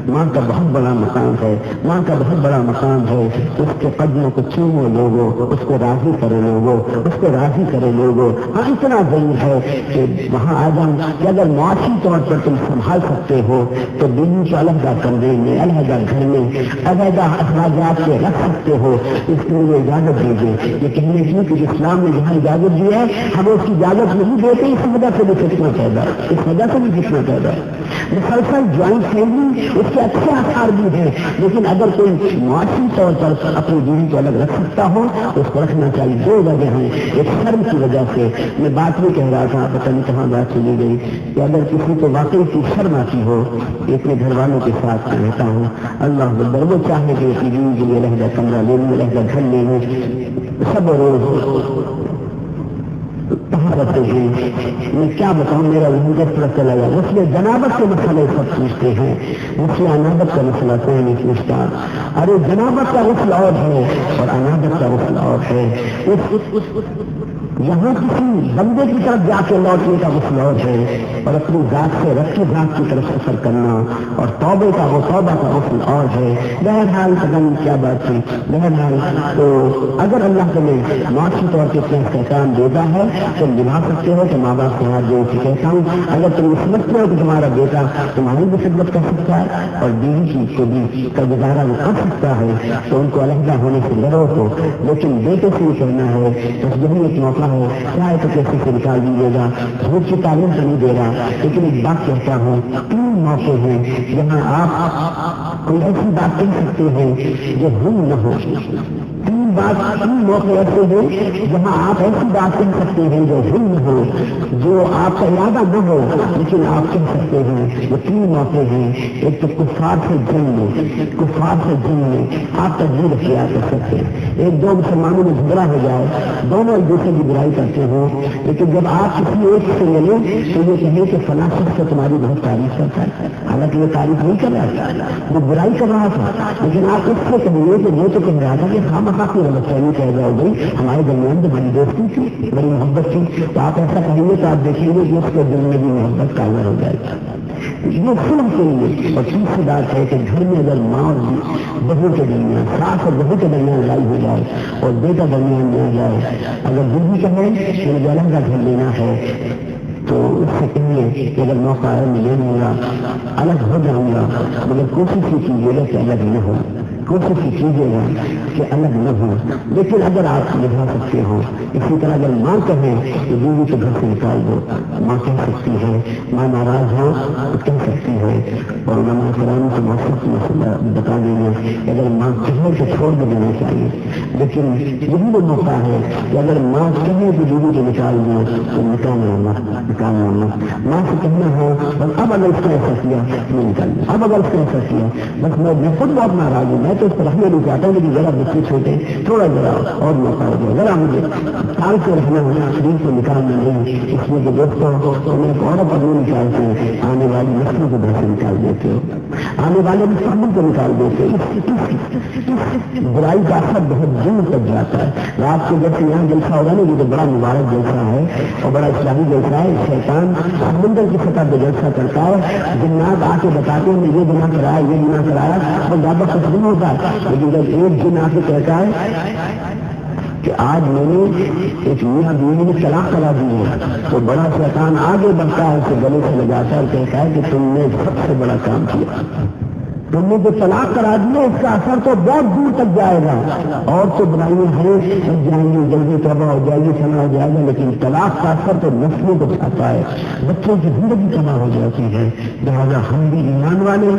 ماں کا بہت بڑا مقام ہے ماں کا بہت بڑا مقام ہے اس کے قدموں کو چومو لوگوں اس کو راضی کرے لوگوں اس کو راضی کرے لوگوں ہاں اتنا ضرور ہے کہ وہاں آ جاؤں کہ اگر معاشی طور پر تم سنبھال سکتے ہو تو بیوی کو علیحدہ کمرے میں علیحدہ گھر میں علیحدہ اخراجات کے رکھ سکتے ہو اس کے لیے اجازت دیجیے یہ کہنے کی کہ اسلام نے جہاں اجازت دی ہے ہم اس کی اجازت نہیں دیتے اس وجہ سے بھی فتنہ پیدا اس وجہ سے بھی فتنہ پیدا مسلسل جوائنٹ فیملی اس کے اچھے آثار بھی ہیں، لیکن اگر کوئی معاشی طور پر اپنی بیوی کو الگ رکھ سکتا ہو تو اس کو رکھنا چاہیے۔ دو وجہ ہیں، ایک شرم کی وجہ سے، میں بات بھی کہہ رہا تھا، پتہ نہیں کہاں بات چلی گئی، کہ اگر کسی کو واقعی کی شرم آتی ہو کہ اپنے گھر والوں کے ساتھ رہتا ہوں، اللہ اکبر، وہ چاہے کہ اپنی بیوی کے لیے علیحدہ کمرہ لے لوں، علیحدہ گھر لے لوں، سب روز طہارت ہوئی، میں کیا بتاؤں، میرا ذہن پورا چلا گیا۔ اس لیے جنابت کے مسئلے سب پوچھتے ہیں، مجھ سے انابت کا مسئلہ کوئی نہیں پوچھتا۔ ارے جنابت کا غسل اور ہے اور انابت کا غسل اور ہے۔ یہاں کسی بندے کی طرف جا کے لوٹنے کا غسل اور ہے، اور اپنی ذات سے رب کی ذات کی طرف سفر کرنا اور توبے کا وہ توبہ کا غسل اور ہے۔ بہرحال قدم کیا بات تھی، بہرحال تو اگر اللہ تمہیں معاشی طور پہ اتنا استحکام دیتا ہے تو نبھا سکتے ہو، تو ماں باپ کے ہاتھ جو کہتا ہوں، اگر تم یہ سمجھتے ہو کہ تمہارا بیٹا تمہاری بھی خدمت کر سکتا ہے اور بیوی کی کو بھی کا گزارا وہ کر سکتا ہے تو ان کو علیحدہ ہونے سے لڑو تو، لیکن بیٹے سے یہ کہنا ہے تو یہی ایک موقع ہے، چاہے تو کیسے سے نکال دیجیے گا، جھوٹ کی تعلیم تو نہیں دے رہا، لیکن ایک بات کہتا ہوں، 3 موقع ہیں جہاں آپ کوئی ایسی بات کہہ سکتے ہیں جو ہم نہ ہو۔ 3 موقع ایسے ہیں جہاں آپ ایسی بات کہہ سکتے ہیں جو ہم نہ ہو، جو آپ کا ارادہ نہ ہو لیکن آپ کہہ سکتے ہیں۔ وہ 3 موقع ہیں، ایک تو کفار سے جنگ میں آپ تجویز اختیار کر سکتے ہیں۔ ایک دو مسلمانوں میں جھگڑا ہو جائے، دونوں ایک دوسرے کی برائی کرتے ہوں، لیکن جب آپ کسی ایک سے ملیں تو یہ کہیں کہ فلاں شخص سے تمہاری بہت تعریف کرتا ہے، حالانکہ وہ تعریف نہیں کر رہا تھا، وہ برائی کر رہا تھا، لیکن آپ اس سے کہیں گے کہ وہ تو کہہ رہا تھا کہ ہم کی غلط فہمی کہہ جاؤ گئی، ہمارے درمیان تو بڑی دوستی تھی، بڑی محبت تھی، تو آپ ایسا کہیں گے تو آپ دیکھیں گے کہ اس کے دل میں بھی محبت کا اثر ہو جائے گا۔ یہ سلم کے لیے۔ اور تیسری بات ہے کہ گھر میں اگر ماں اور بہو کے درمیان، ساس اور بہو کے درمیان لڑائی ہو جائے اور بیٹا درمیان میں آ جائے، اگر بیوی کہے کہ مجھے علیحدہ گھر لینا ہے تو اس سے کہیے کہ اگر موقع ہے میں لے لوں گا، الگ ہو جاؤں گا، مگر کوشش یہ کیجیے گا کہ الگ نہ ہو، کوشش یہ کیجیے گا کہ الگ نہ ہو، لیکن اگر آپ نبھا سکتے ہو۔ اسی طرح اگر ماں کہے کہ بیوی کو گھر سے نکال دو، ماں کہہ سکتی ہے، ماں ناراض ہو تو کہہ سکتی ہے، اور علماء کرام کو موثق مسئلہ بتا دیں گے کہ اگر ماں کہے تو چھوڑ دینا چاہیے، لیکن یہی وہ موقع ہے کہ اگر ماں کہے کہ بیوی کو نکال دو تو نکالنا ماں سے کہنا ہے بس اب اگر اس نے ایسا کیا نہیں نکالنا، اب اگر اس نے ایسا کیا بس میں خود بہت ناراض ہوں، میں تو اس پر رکھنا نہیں چاہتا ہوں، لیکن ذرا بچے چھوٹے تھوڑا اور موقع ہو گیا، ذرا مجھے ٹال کے رکھنا ہونا، شریر کو نکالنا نہیں، اس میں جو دوستوں تو میں عورت پر نہیں نکالتے ہیں، آنے والی نسلوں کو گھر سے نکال دیتے ہو، آنے والے مستقبل کو نکال دیتے، اس برائی کا اثر بہت دور تک جاتا ہے۔ رات کو جب سے یہاں جلسہ ہوگا نا، یہ تو بڑا مبارک جلسہ ہے اور بڑا اسلامی جلسہ ہے، شیطان سمندر کی سطح پہ جلسہ کرتا ہے، جنات آ کے بتاتے ہیں یہ گناہ کرایا، یہ گناہ کرایا، اور زیادہ کچھ نہیں ہوتا ہے، لیکن جب ایک دن آ کے کہتا ہے کہ آج میں نے ایک میاں بیوی نے طلاق کرا دی ہے، تو بڑا شیطان آگے بڑھتا ہے، اسے گلے سے لگاتا ہے اور کہتا ہے کہ تم نے سب سے بڑا کام کیا، تم نے جو طلاق کرا دیا اس کا اثر تو بہت دور تک جائے گا، اور تو برائیاں ہیں بچ جائیں گی، جلدی تباہ ہو جائے گی، سنا ہو جائے گا، لیکن طلاق کا اثر تو نسلوں کو کھاتا ہے، بچوں کی زندگی تباہ ہو جاتی ہے۔ لہٰذا ہم بھی ایمان والے،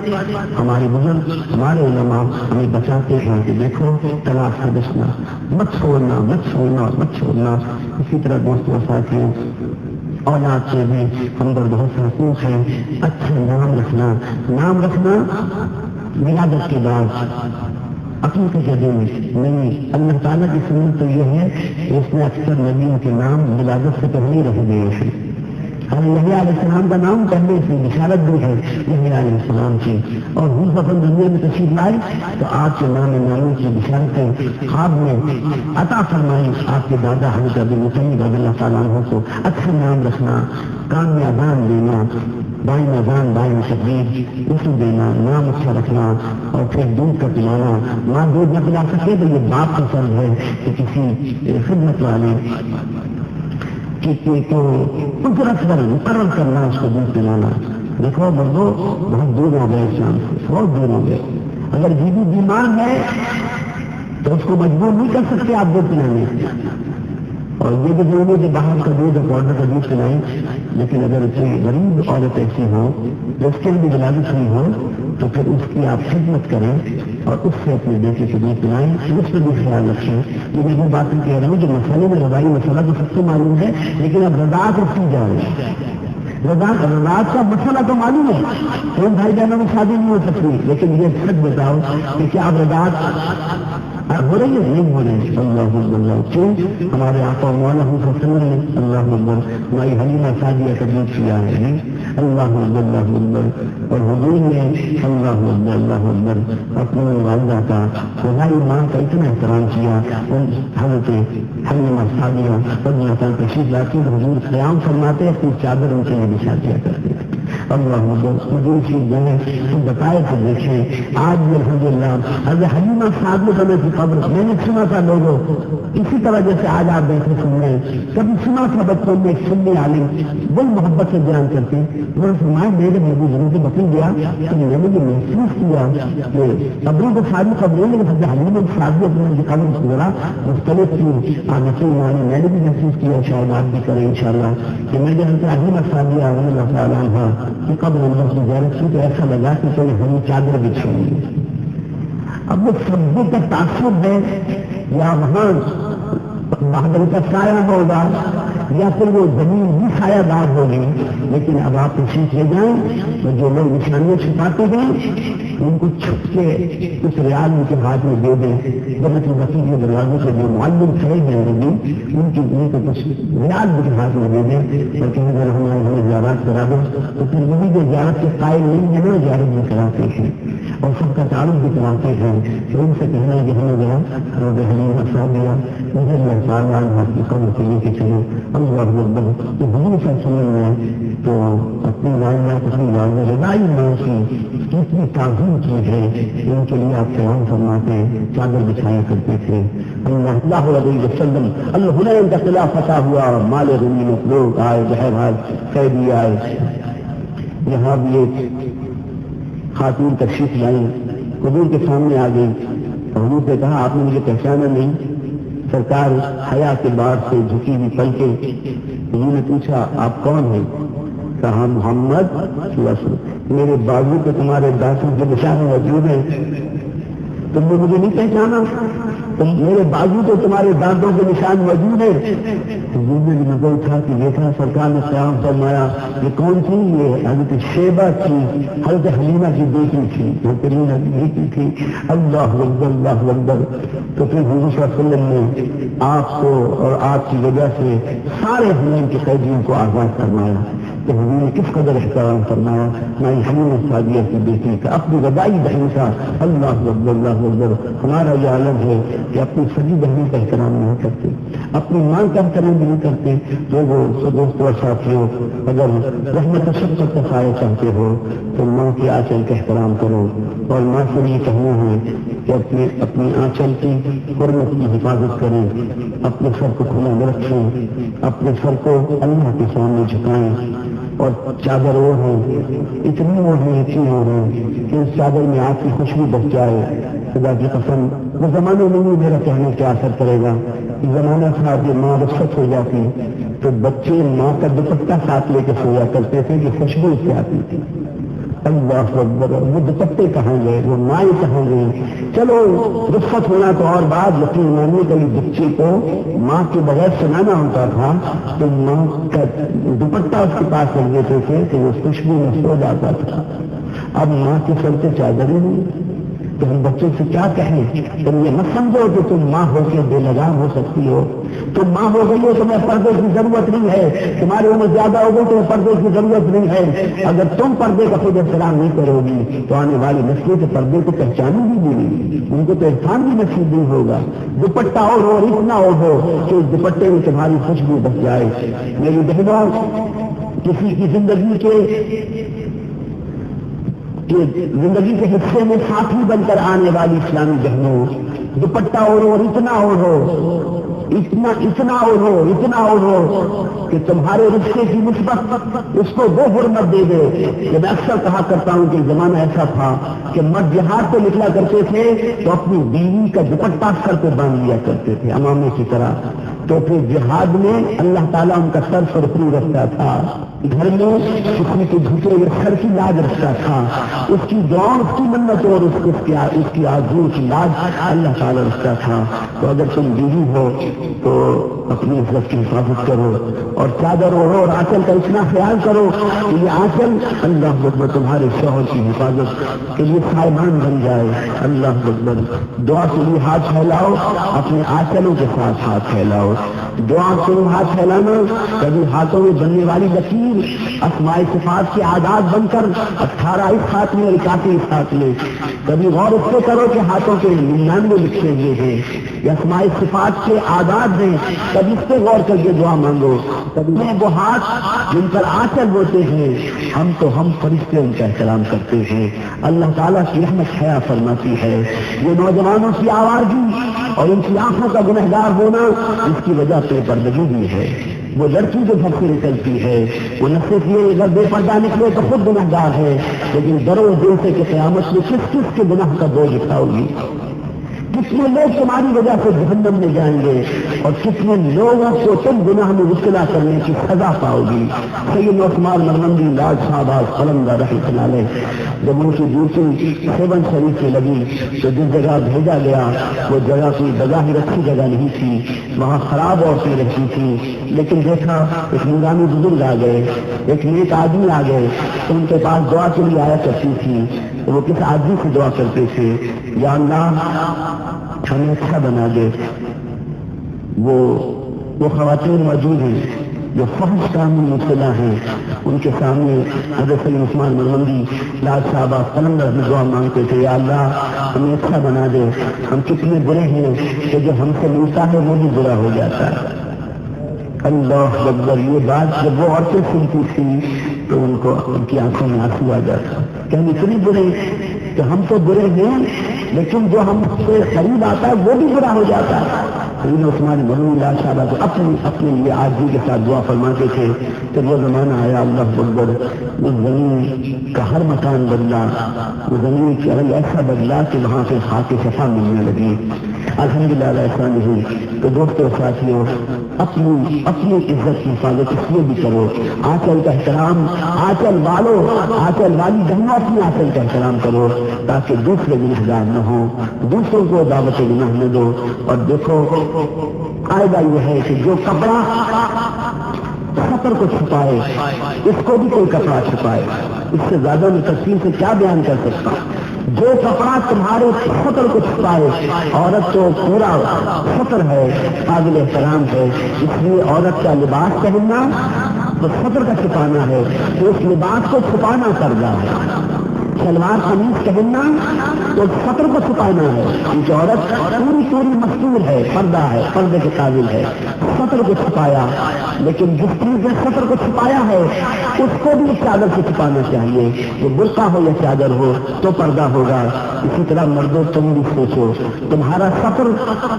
ہمارے بزرگ، ہمارے علماء ہمیں بچاتے ہیں کہ دیکھو طلاق سے بچنا، مت چھوڑنا۔ اسی طرح دوستوں ساتھیوں، اولاد سے بھی ہم پر بہت سا حقوق ہے، اچھا نام رکھنا ولادت کے بعد عقیقے کے دن نہیں، اللہ تعالیٰ کی سنت تو یہ ہے کہ اس نے اکثر نبیوں کے نام ولادت سے پہلے رکھ دیے ہیں۔ یحییٰ علیہ السلام کا نام پہلے سے بشارت بھی ہے یحییٰ علیہ السلام کی، اور حضور اپنے دنیا میں تشریف لائے تو آپ کے نام نامی کی بشارتیں خواب میں عطا فرمائی آپ کے دادا حضرت ابی مطلب رضی اللہ تعالیٰ عنہ کو۔ اچھا نام رکھنا، کان میں اذان دینا، بائیں اذان بائیں تکبیر، غسل دینا، نام اچھا رکھنا، اور پھر دودھ کا پلانا۔ ماں دودھ نہ پلا سکے تو یہ باپ کا فرض ہے کہ کسی خدمت والے کو قدرت پر مقرر کرنا، اس کو دودھ پلانا۔ دیکھو مردوں بہت دور ہو گئے اسلام سے، بہت دور ہو گئے۔ اگر بیوی بیمار ہے تو اس کو مجبور نہیں کر سکتے آپ دودھ پلانے، اور یہ بھی ضروری کہ باہر کا دودھ اور پاؤڈر کا دودھ پلائیں، لیکن اگر کوئی غریب عورت ایسی ہو جو اس کے بھی ولادت ہوئی ہو تو پھر اس کی آپ خدمت کریں اور اس سے اپنے بیٹے کو دودھ پلائیں، اس پہ بھی خیال رکھیں۔ یہ میں وہ باتیں کہہ رہا ہوں جو مسئلے میں رضائی مسئلہ تو سب کو معلوم ہے، لیکن اب رضاعت رکھی جائے، رضاعت کا مسئلہ تو معلوم ہے، ان بھائی بہنوں میں شادی نہیں ہو سکتی، لیکن یہ سچ بتاؤ کہ کیا اب رضاعت ہو رہی ہے؟ نہیں ہو رہی ہے۔ اللہ اکبر، کیوں؟ ہمارے آقا مولانا حسن نے اللہ اکبر ہماری حلیمہ سعدیہ کا دودھ کیا ہے، اللہ اکبر اللہ اکبر، اور حضور نے اللہ اکبر اپنی والدہ کا ہماری ماں کا اتنا احترام کیا، حضرت حلیمہ سعدیہ رضی اللہ تعالیٰ تشریف لاتی حضور قیام فرماتے اپنی چادر ان کے لیے بچھا دیا کرتے تھے۔ اللہ حضور کی جگہ تو بتائے تو دیکھیں آج بھی الحمدللہ حضرت حلیمہ سعدیہ کی قبر میں نے سنا تھا لوگوں اسی طرح جیسے آج آپ بیٹھے سن رہے ہیں، کبھی سنا تھا بچوں میں سننے عالم بڑی محبت سے بیان کرتے انہوں نے فرمایا میرے بزرگوں سے بتل گیا کہ میں نے یہ محسوس کیا کہ قبروں کو ساری خبریں لیکن حضرت حلیمہ سعدیہ اپنی قبر کو ذرا مختلف تھی میں نے بھی محسوس کیا، شاید آپ بھی کریں انشاءاللہ کہ میں جب حضرت حلیمہ سعدیہ رضی اللہ تعالیٰ عنہا کی قبر اللہ کی زیارت کی تو ایسا لگا کہ کوئی ہمیں چادر بچھائی۔ اب وہ سبزی کا تعصب ہے یا وہاں بہادر کا سایہ ہوگا یا پھر وہ زمین بھی سایہ دار ہوگی، لیکن اب آپ تشریف لے جائیں تو جو لوگ نشانیاں چھپاتے ہیں ان کو چھپ کے کچھ ریال ان کے ہاتھ میں دے دیں، جنت الوکیل کے دروازے سے جو معلم کھڑے ہیں ان کی ان کو کچھ ریال ان کے ہاتھ میں دے دیں اور کہیں اگر ہمیں زیارت کرا دیں تو پھر وہی جو زیارت کے قائل نہیں ہے نا زیارت بھی کراتے ہیں اور سب کا تعلق بھی کراتے ہیں، تو ان سے کہنا ہے کہ ہمیں ذرا روز حلیمہ سعدیہ مجھے اللہ تعالیٰ آپ کی قبر سے لے کے چلو۔ اللہ اکبر تو حضور سے سمجھ تو اپنی والدہ اپنی والدہ رضائی ماں کی اتنی تعظیم کی ہے ان کے لیے آپ قیام فرماتے چادر بچھایا کرتے تھے۔ اللہ علیہ وسلم الحنین کا قلعہ فتح ہوا، مال غنیمت لوگ آئے، بہرحال قیدی آئے، یہاں بھی ایک خاتون تشریف لائی حضور کے سامنے آ گئی، حضور سے کہا آپ نے مجھے پہچانا نہیں؟ سرکار حیا کے بعد سے جھکی ہوئی پلکے حضور نے پوچھا آپ کون ہیں؟ کہا محمد صلی اللہ علیہ وسلم، میرے بازو پہ تمہارے دانتوں کے نشان موجود ہیں، تم نے مجھے نہیں پہچانا؟ میرے بازو تو تمہارے دانتوں کے نشان موجود ہیں۔ حضور نے نظر اٹھا کے دیکھا، سرکار نے قیام فرمایا یہ کون تھی؟ یہ حضرت شیبہ تھی، حضرت حلیمہ کی بیٹی تھی، حضرت حلیمہ کی بیٹی تھی۔ اللہ اکبر اللہ اکبر۔ تو پھر حضور صلی اللہ علیہ وسلم نے آپ کو اور آپ کی وجہ سے سارے حنین کے قیدیوں کو آزاد فرمایا، تو حضور نے کس قدر احترام فرمایا ہماری حلیمہ سعدیہ کی بیٹی کا، اپنی رضائی بہن کا۔ اللہ اکبر اللہ اکبر۔ ہمارا یہ عالم ہے کہ اپنی سبھی بہنوں کا احترام نہیں کرتے، اپنی ماں کا احترام بھی نہیں کرتے۔ جو دوستوں اور ساتھیوں اگر رحمت و شفقت کا سایہ چاہتے ہو تو ماں کے آنچل کا احترام کرو، اور ماں سے یہ کہنا ہے کہ اپنی آنچل کی حرمت کی حفاظت کریں، اپنے سر کو کھلا نہ رکھیں، اپنے سر کو اللہ کے سامنے جھکائیں اور چادر اوڑھیں، اتنی اوڑھیں کہ اس چادر میں آپ کی خوشبو بچ جائے۔ خدا کی قسم وہ زمانے میں نہیں میرا کہنا کیا اثر کرے گا، زمانہ تھا کہ ماں رخصت ہو جاتی تو بچے ماں کا دوپٹہ ساتھ لے کے سویا کرتے تھے کہ خوشبو اس سے آتی تھی۔ اللہ اکبر، وہ دوپٹے کہاں گئے، وہ مائیں کہاں گئی؟ چلو رخصت ہونا تو اور بات، یقین ماننے کے لیے بچے کو ماں کے بغیر سنانا ہوتا تھا تو ماں کا دوپٹہ اس کے پاس رکھ دیتے تھے کہ وہ خوشبو میں سو جاتا تھا۔ اب ماں کے سر سے چادر ہی نہیں تو ہم بچوں سے کیا کہیں؟ تم یہ مت سمجھو کہ تم ماں ہو کے بے لگام ہو سکتی ہو، تم ماں ہو گئی ہو تمہیں پردے کی ضرورت نہیں ہے، تمہاری عمر زیادہ ہو گئی تو پردے کی ضرورت نہیں ہے۔ اگر تم پردے کا خود احترام نہیں کرو گی تو آنے والی نسلیں تو پردے کو پہچانیں بھی نہیں، ان کو تو احسان بھی نصیب نہیں ہوگا۔ دوپٹہ اور ہو، اتنا اور ہو کہ اس دوپٹے میں تمہاری خوشبو بچ جائے۔ میری بہنوں، کسی کی زندگی کے حصے میں ساتھی بن کر آنے والی اسلامی بہنوں، دوپٹہ اور اتنا اور ہو، اتنا اور ہو کہ تمہارے رشتے کی نسبت اس کو وہ حرمت دے دے کہ میں اکثر کہا کرتا ہوں کہ زمانہ ایسا تھا کہ مرد جہاد پہ نکلا کرتے تھے تو اپنی بیوی کا دوپٹہ سر پہ باندھ لیا کرتے تھے امامے کی طرح، تو پھر جہاد میں اللہ تعالیٰ ان کا سر فرفری رکھتا تھا، گھر میں کسی کے جھکے ہوئے سر کی لاج رکھتا تھا، اس کی دعا، اس کی منت اور اس کی آرزو کی لاج اللہ تعالیٰ رکھتا تھا۔ تو اگر تم بیوی ہو تو اپنی عزت کی حفاظت کرو اور چادر اوڑھو اور آنچل کا اتنا خیال کرو کہ یہ آنچل اللہ اکبر تمہارے شوہر کی حفاظت کے لیے سائبان بن جائے۔ اللہ اکبر، دعا کے لیے ہاتھ پھیلاؤ، اپنے آنچلوں کے ساتھ ہاتھ پھیلاؤ۔ دعا کے لیے ہاتھ پھیلانا کبھی ہاتھوں میں بننے والی لکیر اسماء صفات کے عادات بن کر 18 اس ہاتھ میں اور 81 اس ہاتھ میں، کبھی غور اس سے کرو کہ ہاتھوں کے 99 لکھے ہوئے ہیں یہ اسماء صفات کے عادات ہیں، کبھی اس پہ غور کر کے دعا مانگو۔ کبھی وہ ہاتھ جن پر آنچل ہوتے ہیں ہم فرشتے ان کا احترام کرتے ہیں، اللہ تعالیٰ کی رحمت حیا فرماتی ہے۔ یہ نوجوانوں کی آوارگی اور ان کی آنکھوں کا گنہگار ہونا اس کی وجہ سے پردگی بھی ہے۔ وہ لڑکی جو گھر سے نکلتی ہے وہ نہ صرف یہ اگر بے پردہ نکلے تو خود گنہگار ہے، لیکن ڈرو دل سے کہ قیامت میں کس کس کے گناہ کا بوجھ اٹھاؤ گی، کتنے لوگ تمہاری وجہ سے جہنم میں جائیں گے اور کتنے لوگوں کو تم گناہ میں مبتلا کرنے کی سزا پاؤ گی۔ سید عثمان مرغندی لاج شہباز قلندر رحمۃ اللہ علیہ جب ان کی ڈیوٹی 7 شریف میں لگی تو جس جگہ بھیجا گیا وہ جگہ کوئی بظاہر اچھی جگہ نہیں تھی، وہاں خراب عورتیں رہتی تھیں، لیکن دیکھا ایک نورانی بزرگ آ گئے، ایک نیک آدمی آ گئے تو ان کے پاس دعا کے لیے آیا کرتی تھی۔ وہ کس آدمی سے دعا کرتے تھے، یا اللہ ہمیں اچھا بنا دے۔ وہ خواتین موجود ہیں جو فحش کام میں مبتلا ہیں، ان کے سامنے حضرت سید عثمان مرغندی لاج صاحبہ قلندر میں دعا مانگتے تھے، یا اللہ ہمیں اچھا بنا دے، ہم کتنے برے ہیں کہ جو ہم سے ملتا ہے وہ بھی برا ہو جاتا ہے۔ اللہ اکبر، یہ بات جب وہ عورتیں سنتی تھی تو ان کی آنکھوں میں آنسو آ جاتا کہ ہم اتنے برے کہ ہم تو برے ہیں لیکن جو ہم سے قریب آتا ہے وہ بھی برا ہو جاتا ہے۔ سید عثمان مرغندی لاج صاحبہ کو اپنے لیے آرزو کے ساتھ دعا فرماتے تھے کہ وہ زمانہ آیا اللہ اکبر، اس زمین کا ہر مکان بدلا، وہ زمین کی رنگ ایسا بدلا کہ وہاں سے خاک صفا ملنے لگی۔ الحمدللہ ایسا نہیں تو دوستوں ساتھیوں اپنی عزت کی حفاظت اس لیے بھی کرو، آنچل کا احترام، آنچل والی بہنوں اپنی آنچل کا احترام کرو تاکہ دوسرے گنہگار نہ ہوں، دوسروں کو دعوت گناہ نہ دو۔ اور دیکھو قاعدہ یہ ہے کہ جو کپڑا سطر کو چھپائے اس کو بھی کوئی کپڑا چھپائے، اس سے زیادہ میں تفصیل سے کیا بیان کر سکتا ہوں۔ جو کپڑا تمہارے سطر کو چھپائے، عورت تو پورا سطر ہے، قابل احترام ہے، اس لیے عورت کا لباس پہننا تو سطر کا چھپانا ہے، تو اس لباس کو چھپانا پڑتا ہے۔ شلوار قمیض پہننا تو سطر کو چھپانا ہے، کیونکہ عورت پوری مستور ہے، پردہ ہے، پردے کے قابل ہے، سطر کو چھپایا، لیکن جس چیز نے سطر کو چھپایا ہے اس کو بھی چادر سے چھپانا چاہیے، وہ برقع ہو یا چادر ہو تو پردہ ہوگا۔ اسی طرح مردوں تم بھی سوچو، تمہارا سطر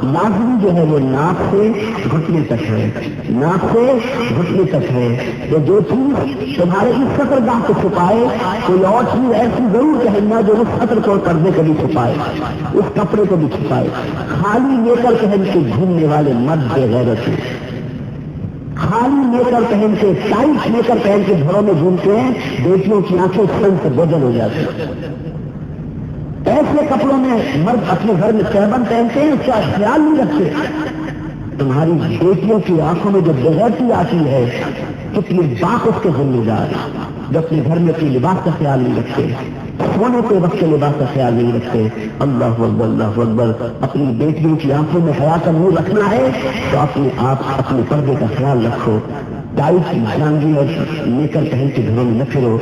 لازمی جو ہے وہ ناک سے گھٹنے تک ہے، ناک سے گھٹنے تک ہے، جو چیز تمہارے اس سطر گاہ کو چھپائے کوئی اور چیز ایسی ضرور پہننا جو اس سطر کو پردے کو بھی چھپائے، اس کپڑے کو بھی چھپائے۔ خالی نیکر پہن کے گھومنے والے مرد بے غیرت ہیں، خالی نیکر پہن کے ٹائٹ نیکر پہن کے گھروں میں گھومتے ہیں، بیٹیوں کی آنکھیں سن سے بدل ہو جاتی ہیں۔ ایسے کپڑوں میں مرد اپنے گھر میں تہبند پہنتے ہیں، اس کا خیال نہیں رکھتے۔ تمہاری بیٹیوں کی آنکھوں میں جو بےغیرتی آتی ہے کتنی باق اس کے ذمہ دار، جو اپنے گھر میں اپنے لباس کا خیال نہیں رکھتے، سونے کے وقت کے لباس کا خیال نہیں رکھتے۔ اللہ اکبر، اللہ اکبر، اپنی بیٹیوں کی آنکھوں میں حیا کا نور رکھنا ہے تو اپنے پردے کا خیال رکھو، ٹائٹ جانگی اور نیکر پہن کے گھروں میں نہ پھرو،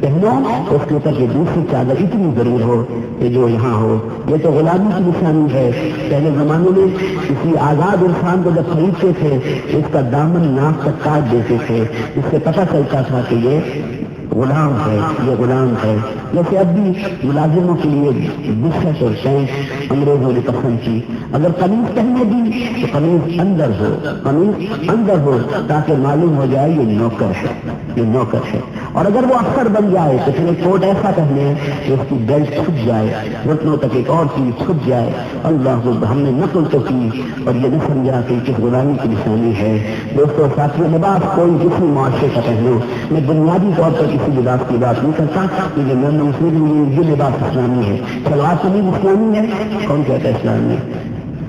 پہنو اس کے اوپر یہ دوسری چادر اتنی ضرور ہو کہ جو یہاں ہو۔ یہ تو غلامی کی نشانی ہے۔ پہلے زمانے میں کسی آزاد انسان کو جب خریدتے تھے اس کا دامن ناک تک کاٹ دیتے تھے، اس سے پتہ چلتا تھا کہ یہ غلام ہے، یہ غلام ہے۔ جیسے اب بھی ملازموں کے لیے بسکٹ اور پینٹ انگریزوں نے پسند کی، اگر قمیض پہنے بھی تو قمیض اندر ہو، قمیض اندر ہو تاکہ معلوم ہو جائے یہ نوکر ہے، یہ نوکر ہے۔ اور اگر وہ افسر بن جائے تو پھر ایک کوٹ ایسا پہنے کہ اس کی بیلٹ چھپ جائے، گھٹنوں تک ایک اور چیز چھپ جائے۔ اللہ ہم نے نقل تو کی اور یہ نہیں سمجھا کہ کس غلامی کی نشانی ہے۔ دوستوں ساتھیوں، لباس کوئی کسی معاشرے کا پہنو، میں بنیادی طور پر کسی لباس کی بات نہیں کرتا کیونکہ میں مسلم یہ لباس اسلامی ہے، شلوار قمیض اسلامی ہے، کون کہتا ہے اسلام میں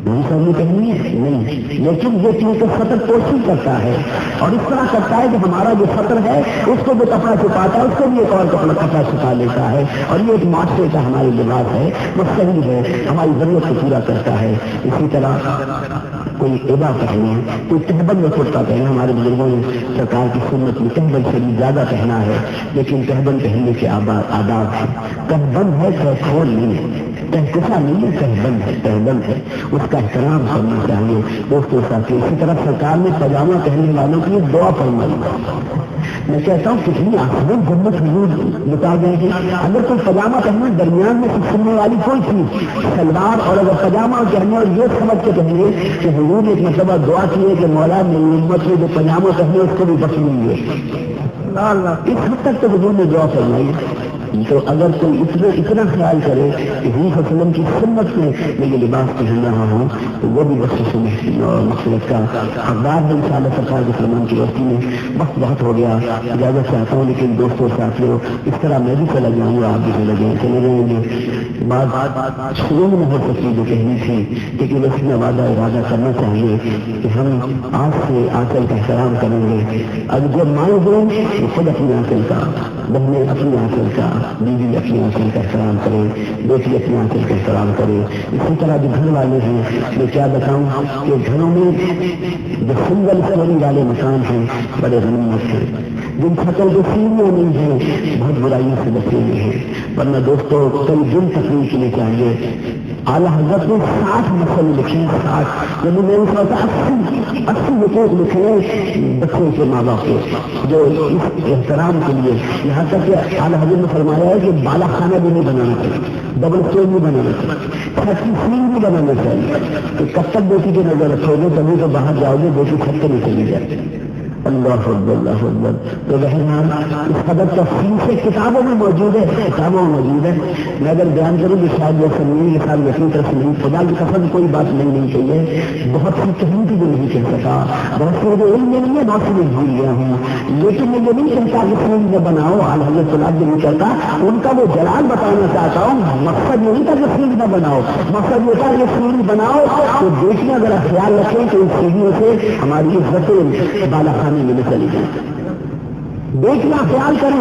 نہیں سامنے پہنی ہے؟ نہیں، لیکن یہ چونکہ سطر پوشی کرتا ہے اور اس طرح کرتا ہے کہ ہمارا جو سطر ہے اس کو جو کپڑا چھپاتا ہے اس کو بھی ایک اور کپڑا چھپا لیتا ہے، اور یہ ایک معاشرے کا ہماری لباس ہے، وہ صحیح ہے، ہماری ضرورت کو پورا کرتا ہے۔ اسی طرح کوئی عبا پہنے، کوئی تہبند میں کرتا پہنے، ہمارے بزرگوں نے سرکار کی سنت میں تہبند سے بھی زیادہ پہنا ہے، لیکن تہبند پہننے کے آداب ہے۔ تہبند ہے کھول نہیں ہے، تہکسا نہیں ہے، تہبند ہے، تہبند ہے، اس کا احترام کرنا چاہیے دوستوں ساتھی۔ اسی طرح سرکار نے پاجامہ پہننے والوں کی دعا فرمائی۔ میں کہتا ہوں کتنی آسان جنت حضور بتا گئے ہیں۔ اگر کوئی پاجامہ پہننا درمیان میں سننے والی کوئی چیز شلوار، اور اگر پاجامہ پہنے اور یہ سمجھ کے پہنے کہ حضور نے ایک مرتبہ دعا کی ہے کہ مولا میری امت میں جو پاجامہ پہنے اس کو بھی بخش لیں گے، اس حد تک تو حضور نے دعا فرمائی۔ تو اگر کوئی اتنا خیال کرے کہ حضور صلی اللہ علیہ وسلم کی سنت میں یہ لباس پہن رہا ہوں تو وہ بھی بخشش اور مغفرت کا حقدار ہے انشاءاللہ سرکار کے فرمان کی روشنی میں۔ وقت بہت ہو گیا، اجازت چاہتا ہوں، لیکن دوستوں ساتھیوں اس طرح میں بھی چلا جاؤں گا، آپ بھی چلے رہیں گے۔ بات شروع میں ہو سکتی جو کہنی تھی، لیکن اس میں وعدہ ارادہ کرنا چاہیے کہ ہم آج سے آنچل کا احترام کریں گے۔ اب جب مائیں دیں تو خود اپنی آنچل کا، بہنیں اپنی آنچل کا، بیوی اپنی آنچل کا احترام کرے، بیٹی اپنی آنچل کا احترام کرے۔ اسی طرح جو گھر والے ہیں، میں کیا بتاؤں کہ گھروں میں جو سنگل اسٹوری والے مکان ہیں بڑے غنیمت ہیں، جن چھتوں جو سیڑھیاں نہیں ہیں بہت برائیوں سے بچے ہوئے ہیں۔ ورنہ دوستوں کئی دن تقریر کے لیے چاہیے۔ اعلیٰ حضرت نے 60 مسئلے لکھے، 60 یعنی میں نے سوچا 80 حقوق لکھے بچوں کے ماں باپ کے، جو اس احترام کے لیے، یہاں تک کہ اعلیٰ حضرت نے فرمایا ہے کہ بالا خانہ بھی نہیں بنانا چاہیے، ڈبل اسٹور نہیں بنانا چاہیے، چھت کی سیڑھی نہیں بنانا چاہیے کہ کب تک بیٹی کی نظر رکھو گے تبھی تو باہر جاؤ گے، بیٹی چھت پہ نہیں چلی جائے۔ اللہ اکبر اللہ اکبر۔ تو بہرحال اس قدر تفصیل سے کتابوں میں موجود ہے، کتابوں میں موجود ہے۔ میں اگر بیان کروں کہ شاید یہ سمجھیں یہ سال اپنی طرف سے نہیں، خدا کی قسم کوئی بات نہیں چاہیے، بہت سی کہیں بھی نہیں کہہ سکا، بہت سے جو علم میں نہیں ہے بہت سی میں بھول گیا ہوں، لیکن میں یہ نہیں کہتا کہ فلم میں بناؤ، اعلیٰ حضرت طلاب نہیں کرتا، ان کا وہ جلال بتانا چاہتا ہوں۔ مقصد یہ نہیں تھا کہ فلم نہ بناؤ، مقصد یہ تھا کہ فلم بناؤ تو دیکھنا ذرا خیال رکھیں کہ ان سیڑھیوں سے ہماری عزتیں بالا خانے میں نہ چلی جائیں۔ دیکھنا خیال کریں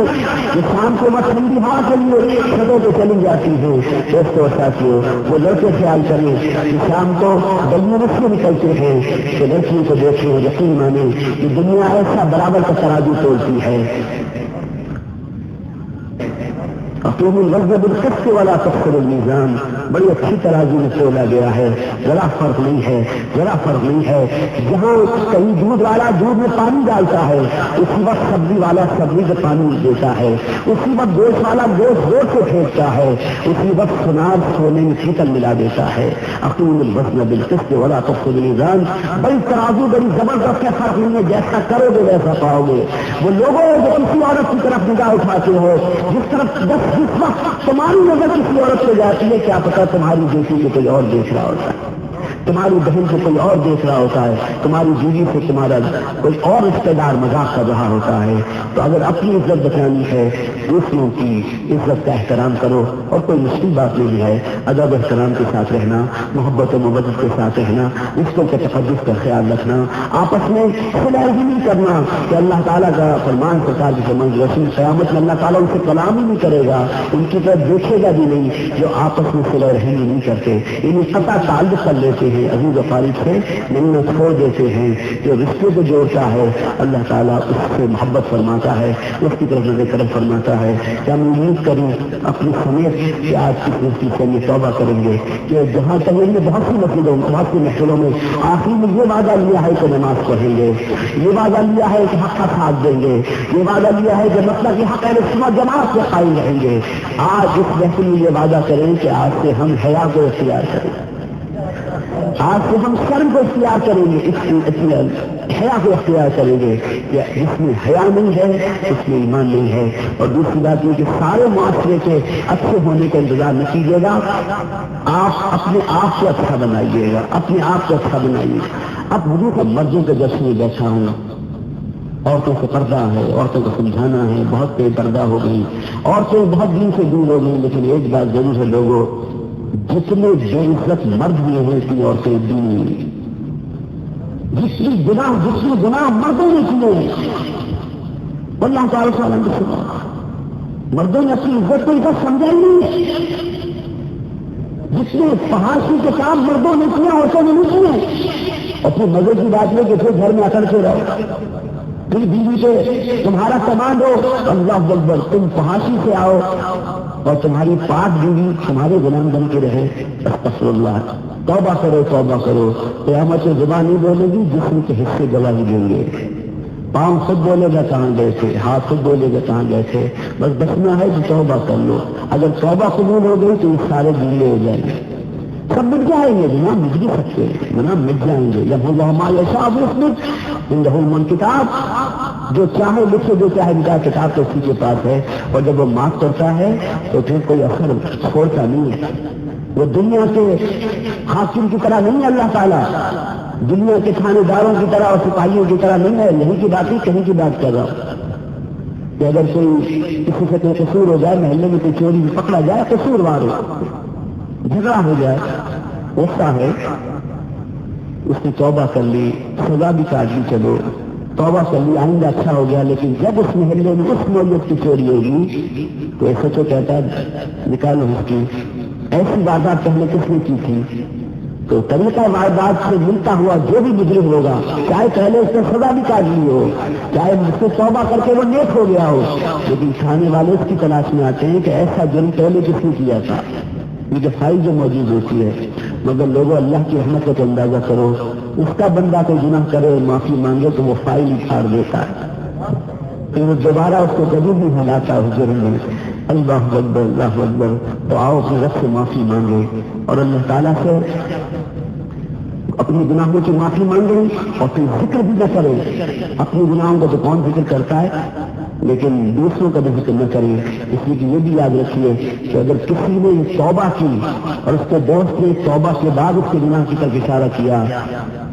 کہ شام کو مت ٹھنڈی ہوا کے لیے چھتوں پہ چلی جاتی ہے، دوستوں ساتھیوں وہ لڑکے خیال کریں کہ شام کو گلیوں سے نکلتے ہیں کہ لڑکیوں کو دیکھیں، یقین مانیں کہ دنیا ایسا برابر کا ترازو تولتی ہے۔ اقیم الوزن بالقسط ولا تخسر الميزان، بڑی اچھی ترازو میں تولا گیا ہے، ذرا فرق نہیں ہے، ذرا فرق نہیں ہے۔ جہاں کہیں دودھ والا دودھ میں پانی ڈالتا ہے اسی وقت سبزی والا سبزی میں پانی دیتا ہے، اسی وقت گوشت والا گوشت زور سے پھینکتا ہے، اسی وقت سنار سونے میں چیکن ملا دیتا ہے۔ اقیم الوزن بالقسط ولا تخسر الميزان، بڑی ترازو بڑی زبردست ہے، فرق نہیں ہے، جیسا کرو گے ویسا پاؤ گے۔ وہ لوگوں جو کسی عورت کی طرف نگاہ اٹھاتے ہو، جس طرف جس وقت تمہاری نظر کسی عورت پہ جاتی ہے کیا پتا تمہاری بیٹی کو کوئی اور دیکھ رہا ہوتا ہے، تمہاری بہن کو کوئی اور دیکھ رہا ہوتا ہے، تمہاری بیوی سے تمہارا کوئی اور رشتے دار مذاق کر رہا ہوتا ہے۔ تو اگر اپنی عزت بچانی ہے دوسروں کی عزت کا احترام کرو، اور کوئی مشکل بات نہیں ہے، ادب احترام کے ساتھ رہنا، محبت و مودت کے ساتھ رہنا، رشتوں کے تقدس کا خیال رکھنا، آپس میں صلح نہیں کرنا کہ اللہ تعالیٰ کا فرمان سرکار کی فرمان رسول قیامت میں اللہ تعالیٰ ان سے کلام ہی نہیں کرے گا، ان کی طرف دیکھے گا بھی نہیں جو آپس میں صلح رحمی نہیں کرتے، انہیں قطع تعلق کر لیتے ہیں، عزیز و قریب سے ملنا چھوڑ دیتے ہیں۔ جو رشتے کو جوڑتا ہے اللہ تعالیٰ اس سے محبت فرماتا ہے، اس کی طرف نظر کرم فرماتا ہے۔ کیا ہم امید کریں اپنی سمیت کہ آج کی دوسری سے یہ توبہ کریں گے کہ جہاں تک میں بہت سی مسجدوں بہت سی محفلوں میں آخری میں یہ وعدہ لیا ہے کہ نماز پڑھیں گے، یہ وعدہ لیا ہے کہ حق کا ساتھ دیں گے، یہ وعدہ لیا ہے کہ مطلب کہ حق اہل سنت جماعت سے قائم رہیں گے۔ آج اس محفل میں یہ وعدہ کریں کہ آج سے ہم حیا کو اختیار کریں، آج سے ہم شرم کو اختیار کریں گے، حیا کو اختیار کریں گے کہ جس میں حیا نہیں ہے اس میں ایمان نہیں ہے. اور دوسری بات یہ کہ سارے معاشرے کے اچھے ہونے کا انتظار نہ کیجیے گا، آپ اپنے آپ کو اچھا بنائیے گا، اپنے آپ کو اچھا بنائیے. اب حضور کو مردوں کے جلسے میں بیٹھا ہوں، عورتوں کو پردہ ہے، عورتوں کو سمجھانا ہے، بہت بے پردہ ہو گئی، عورتیں بہت دن سے دور ہو گئی. لیکن ایک بات ضرور ہے لوگوں، جتنے بے عزت مرد ہوئے ہیں اتنی عورتیں دین ہوئی. جتنی گناہ مردوں نے کیے اللہ تعالیٰ سے عالم کے سوا، مردوں نے اپنی عزت کو عزت سمجھا ہی نہیں ہے. جتنے فحاشی کے کام مردوں نے کیا عورتوں نے نہیں کیے. اور پھر مزے کی بات یہ کہ پھر گھر میں اکڑ کے رہو، پھر بیوی سے تمہارا کمانڈ ہو اللہ اکبر، تم فحاشی سے آؤ اور تمہاری پاک بیوی تمہارے غلام بن کے رہے. استغفر اللہ، توبہ کرو توبہ کرو. قیامت میں زبان نہیں بولے گی، جسم کے حصے گواہی دیں گے. پاؤں خود بولے گا کہاں گئے تھے، ہاتھ خود بولے گا کہاں گئے تھے. بس بچنا ہے کہ توبہ کر لو. اگر توبہ قبول ہو گئی تو یہ سارے گیلے ہو جائیں گے، سب مٹ جائیں گے. گناہ مٹ بھی سکتے ہیں، گناہ مٹ جائیں گے. جب اللہ ہمارے صاحب من کتاب، جو چاہے لکھے جو چاہے ان کا کتاب تو اسی کے پاس ہے. اور جب وہ معاف کرتا ہے تو پھر کوئی اثر چھوڑتا نہیں ہے. وہ دنیا کے حاکم کی طرح نہیں ہے اللہ تعالیٰ، دنیا کے تھانے داروں کی طرح اور سپاہیوں کی طرح نہیں ہے. یہیں کی بات ہی کہیں کی بات کر رہا ہوں کہ اگر کوئی کسی سے کوئی قصور ہو جائے، محلے میں کوئی چوری بھی پکڑا جائے، قصوروار ہو، جھگڑا ہو جائے، غصہ ہے، اس نے توبہ کر لی، سزا بھی کاٹ لی، چلو توبہ کر لی، آئندہ اچھا ہو گیا. لیکن جب اس محلے میں اس نوعیت کی چوری ہوگی تو ایسے تو کہتا ہے نکالو اس کی. ایسی واردات پہلے کس نے کی تھی؟ تو طریقہ واردات سے ملتا ہوا جو بھی مجرم ہوگا، چاہے پہلے اس نے سزا بھی کاٹ لی ہو، چاہے اس سے توبہ کر کے وہ نیک ہو گیا ہو، لیکن کھانے والے اس کی تلاش میں آتے ہیں کہ ایسا جرم پہلے کس نے کیا تھا. یہ دفاعی جو موجود ہوتی ہے. مگر لوگوں اللہ کی رحمت کا اندازہ کرو، اس کا بندہ کوئی گناہ کرے معافی مانگے تو وہ فائل ہی پھاڑ دیتا ہے، پھر وہ دوبارہ اس کو کبھی بھی ہلاتا ہے جرم میں. اللہ اکبر اللہ اکبر. تو آؤ اپنے رب سے معافی مانگے اور اللہ تعالیٰ سے اپنے گناہوں کی معافی مانگے اور پھر ذکر بھی نہ کرے. اپنے گناہوں کا تو کون ذکر کرتا ہے، لیکن دوسروں کا بھی ذکر نہ کریں. اس لیے کہ یہ بھی یاد رکھیے کہ اگر کسی نے توبہ کی اور اس کے دوست نے توبہ کے بعد اس کے گناہ کی طرف اشارہ کیا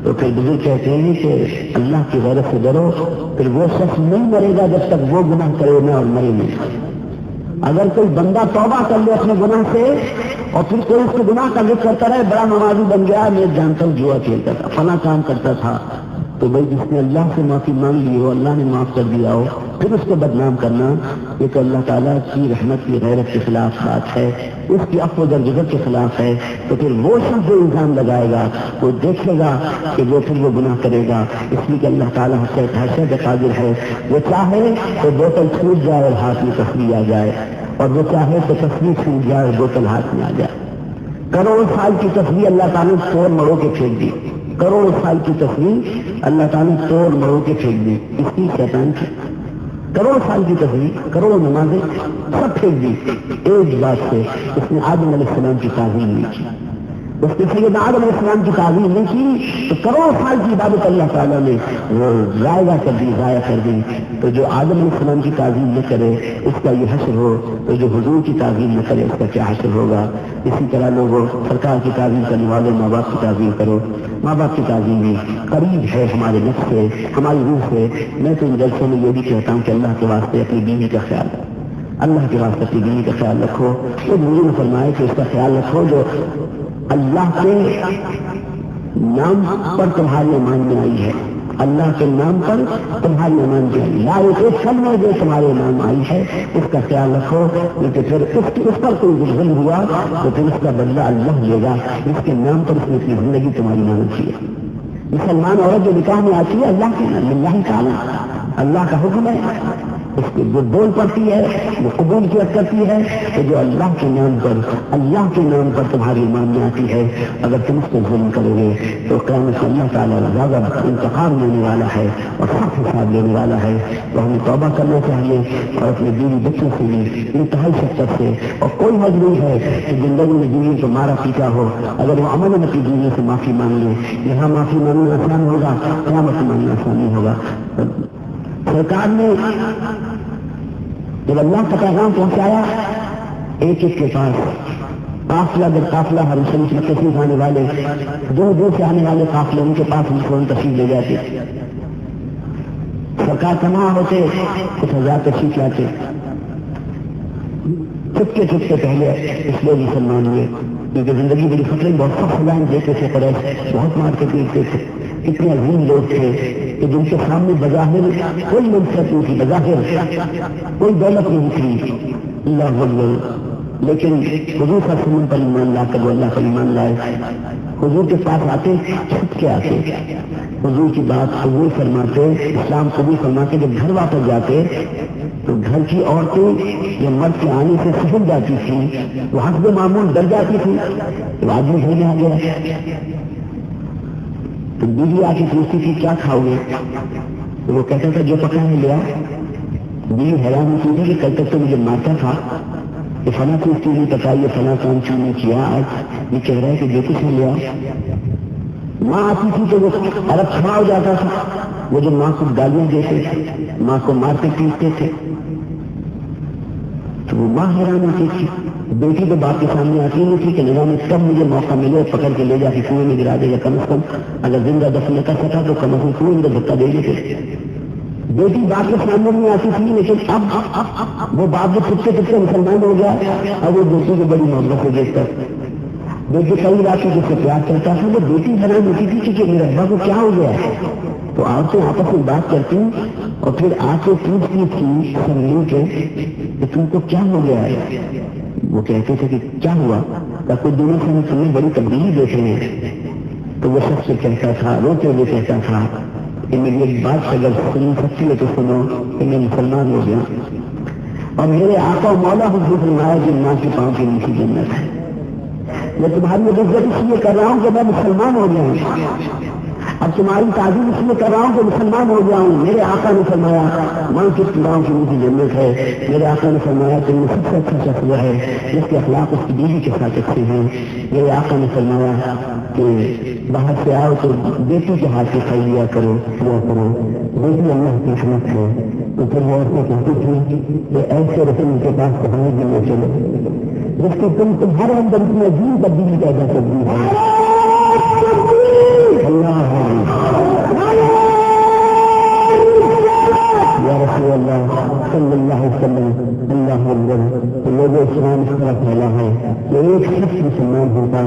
تو پھر بزرگ کہتے ہیں کہ اللہ کی غیرت سے ڈرو. پھر وہ شخص نہیں مرے گا جب تک وہ گناہ کرے نہ اور مرے نہیں. اگر کوئی بندہ توبہ کر لے اپنے گناہ سے اور پھر کوئی اس کے گناہ کا ذکر کرتا رہے، بڑا نمازی بن گیا، میں جانتا ہوں جوا کھیلتا تھا، فلاں کام کرتا تھا، تو بھائی جس نے اللہ سے معافی مانگ لی ہو، اللہ نے معاف کر دیا ہو، پھر اس کو بدنام کرنا یہ تو اللہ تعالیٰ کی رحمت کی غیرت کے خلاف بات ہے، اس کی عفو درگزر کے خلاف ہے. تو پھر وہ شخص جو الزام لگائے گا وہ دیکھے گا کہ وہ پھر وہ گناہ کرے گا. اس لیے کہ اللہ تعالیٰ حسین قادر ہے، وہ چاہے تو بوتل چھوٹ جائے اور ہاتھ میں تصویر آ جائے، اور وہ چاہے تو تصویر چھوٹ جائے اور بوتل ہاتھ میں آ جائے. کروڑ سال کی تصویر اللہ تعالیٰ نے توڑ مڑو کے پھینک دی، کروڑ سال کی تصویر اللہ تعالیٰ نے توڑ مڑو کے پھینک دی. اس کی شیطان کی کروڑ سال کی تصویر، کروڑوں نمازیں سب پھینک دی ایک بات سے. اس نے آدم علیہ السلام کی تعظیم نہیں کی، اس نے سیدنا آدم علیہ السلام کی تعظیم نہیں کی تو کروڑ سال کی عبادت اللہ تعالیٰ نے ضائع کر دی، ضائع کر دی. تو جو آدم علیہ السلام کی تعظیم نہ کرے اس کا یہ حشر ہو، تو جو حضور کی تعظیم نہ کرے اس کا کیا حشر ہوگا. اسی طرح لوگوں سرکار کی تعظیم کرنے والے ماں باپ کی تعظیم کرو. ماں باپ کی تعظیم بھی قریب ہے ہمارے نفس سے، ہماری روح سے. میں تو ان جلسوں میں یہ بھی کہتا ہوں کہ اللہ کے واسطے اپنی بیوی کا خیال رکھو، اللہ کے واسطے اپنی بیوی کا خیال رکھو. تو مجھے فرمائے کہ اس کا خیال رکھو جو اللہ کے نام پر تمہاری ایمان میں آئی ہے، اللہ کے نام پر تمہاری ایمان میں آئی، لا ایک کل میں جو تمہارے نام آئی ہے اس کا خیال رکھو. لیکن پھر اس پر کوئی ظلم ہوا تو پھر اس کا بدلہ اللہ لے گا. اس کے نام پر اس نے اپنی زندگی تمہاری مدد کی ہے. مسلمان عورت جو نکاح میں آتی ہے اللہ کے نام، اللہ تعالیٰ اللہ کا حکم ہے، اس کی جو بول پڑتی ہے وہ قبول کیا کرتی ہے کہ جو اللہ کے نام پر تمہاری ایمان میں آتی ہے. اگر تم اس کو ظلم کرو گے تو قیامت سے اللہ تعالیٰ زیادہ انتقام لینے والا ہے اور سخت حساب لینے والا ہے. تو ہمیں توبہ کرنا چاہیے اور اپنے بیوی بچوں سے بھی انتہائی شفقت سے. اور کوئی حد نہیں ہے کہ زندگی میں بیوی کو مارا پیٹا ہو اگر وہ عمل اپنی بیوی سے معافی مانگ لے. یہاں معافی مانگنا آسان ہوگا, قیامت مانگنا آسان نہیں ہوگا. سرکار نے جب اللہ کا پیغام پہنچایا ایک کے پاس قافلہ در قافلہ ہر مسلم میں تشریف آنے والے دور دور سے آنے والے قافلے ان کے پاس مسلم تشریف لے جاتے. سرکار تمام ہوتے کچھ ہزار تشریف لاتے. چھپکے پہلے اس لیے مسلمان ہوئے کیونکہ زندگی بڑی خطرے بہت سخت سزائیں دیتے تھے, قریش بہت مارتے پیٹتے تھے. اتنے عظیم لوگ تھے کہ جن کے سامنے بظاہر کوئی منصب نہیں تھی, بظاہر کوئی دولت نہیں تھی, اللہ اکبر. لیکن حضور صلی اللہ علیہ وسلم پر ایمان لا کر وہ اللہ پر ایمان لائے. حضور کے پاس آتے, چھپ کے آتے, حضور کی بات قبول فرماتے, اسلام قبول فرماتے. جب گھر واپس جاتے تو گھر کی عورتیں یا مرد کے آنے سے سہل جاتی تھی, وہ حسب معمول ڈر جاتی تھی تو آدمی گھر میں آ گیا. تو بیوی آ کے پوچھتی تھی کیا کھاؤ گے, تو وہ کہتا تھا جو پکا ہے لیا. بیوی حیران ہوتی تھی کہ کل تک تو مجھے مارتا تھا کہ فلاں کوئی چیز نہیں پکائی ہے, فلاں کام کیوں نہیں کیا, آج یہ کہہ رہا ہے کہ جو کچھ لیا. ماں آتی تھی تو وہ عرب کھڑا ہو جاتا تھا. وہ جو ماں کو گالیاں دیتے تھے, ماں کو مارتے پیٹتے تھے, تو وہ ماں حیران ہوتی تھی. بیٹی تو باپ کے سامنے آتی نہیں تھی کہ نظام میں کب مجھے موقع ملے پکڑ کے لے جا کے کنویں میں گرا دے گا. کم از کم اگر زندہ دفن کر سکا تو کم از کم کنویں میں دھکا دے دیتے. بیٹی باپ کے سامنے نہیں آتی تھی, لیکن اب وہ باپ جو چھپتے مسلمان ہو گیا, اب وہ بیٹی کو بڑی محبت سے دیکھتا. بیٹی کئی راتوں جس سے پیار کرتا تھا, وہ بیٹی حیران ہوتی تھی کہ میرے ابا کو کیا ہو گیا ہے. تو عورتیں آپس میں بات کرتی اور پھر آ کے پوچھتی تھی سب مل کے کہ تم کو کیا ہو گیا ہے. وہ کہتے تھے کہ کیا ہوا, کہ کچھ دنوں سے تمہیں بڑی تبدیلی دیکھ رہے ہیں. تو وہ سب سے کہتا تھا, روتے ہوئے کہتا تھا کہ میری ایک بات اگر سنی سکتی ہے تو سنو کہ میں مسلمان ہو گیا اور میرے آقا و مولا حضور فرمایا کہ ماں کے پاؤں کے نیچے جنت ہے. میں تمہاری عزت اس لیے کر رہا ہوں کہ میں مسلمان ہو گیا ہوں. اب تمہاری تعظیم اس لیے کر رہا ہوں کہ مسلمان ہو گیا ہوں. میرے آقا نے فرمایا ماں کے پاؤں کے نیچے جنت ہے. میرے آقا نے فرمایا تم میں سب سے اچھا شخص وہ ہے جس کے اخلاق اس کی بیوی کے ساتھ اچھے ہیں. میرے آقا نے فرمایا کہ باہر سے آؤ تو بیٹی کے ہاتھ سے کھائی لیا کرو. بیٹی اللہ کی خدمت ہے. تو پھر وہ عورتیں کہتی تھی کہ ایسے رسول کے پاس تو ہمیں بھی نہ چلو جس کو تمہارے اندر اتنی عظیم تبدیلی پیدا کر دی ہے. یا رسول اللہ صلی اللہ علیہ وسلم اللہ اکبر. لوگوں اسلام اس طرح پھیلا ہے کہ ایک شخص مسلمان ہوتا,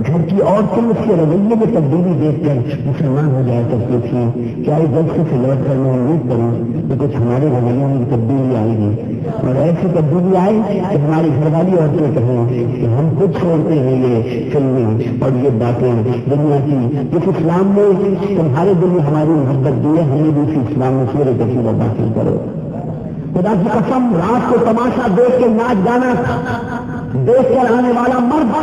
گھر کی عورتیں اس کے رویے میں تبدیلی دیکھ کر مسلمان ہو جایا کرتی تھی. کیا اس جلسے سے لوٹ کر میں امید کروں کہ کچھ ہمارے رویوں میں تبدیلی آئے گی اور ایسی تبدیلی آئے کہ ہماری گھر والی عورتیں کہیں کہ ہم خود چھوڑتے ہیں یہ فلمیں اور یہ باتیں دنیا کی جس اسلام نے تمہارے دل میں ہماری محبت دی ہے, ہمیں بھی اسی اسلام میں سورے تقریبا داخل کرو. خدا کی قسم رات کو تماشا دیکھ کے ناچ گانا دیکھ کر آنے والا مرد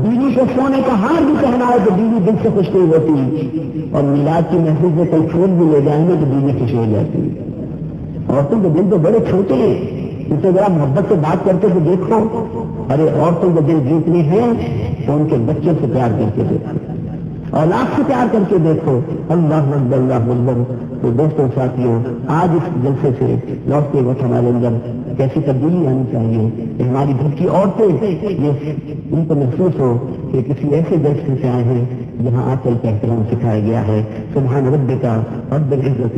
بیوی کو سونے کا ہار بھی پہنا ہے تو بیوی دل سے خوش نہیں ہوتی, اور میلاد کی محفل سے کوئی پھول بھی لے جائیں گے تو بیوی خوش ہو جاتی. عورتوں کے دل تو بڑے چھوٹے ہیں, ان سے ذرا محبت سے بات کرتے تو دیکھو. ارے عورتوں کے دل جیتنے ہیں تو ان کے بچوں سے پیار کر کے دیکھو, اولاد سے پیار کر کے دیکھو. اللہ اکبر اللہ اکبر. تو دوستوں ساتھیوں, آج اس جلسے سے لوٹ کے وقت ہمارے اندر کیسی تبدیلی آنی چاہیے کہ ہماری گھر کی عورتیں یہ ان کو محسوس ہو کہ کسی ایسے جلسے سے آئے ہیں جہاں آج کل کا احترام سکھایا گیا ہے. سبحان ربک رب العزت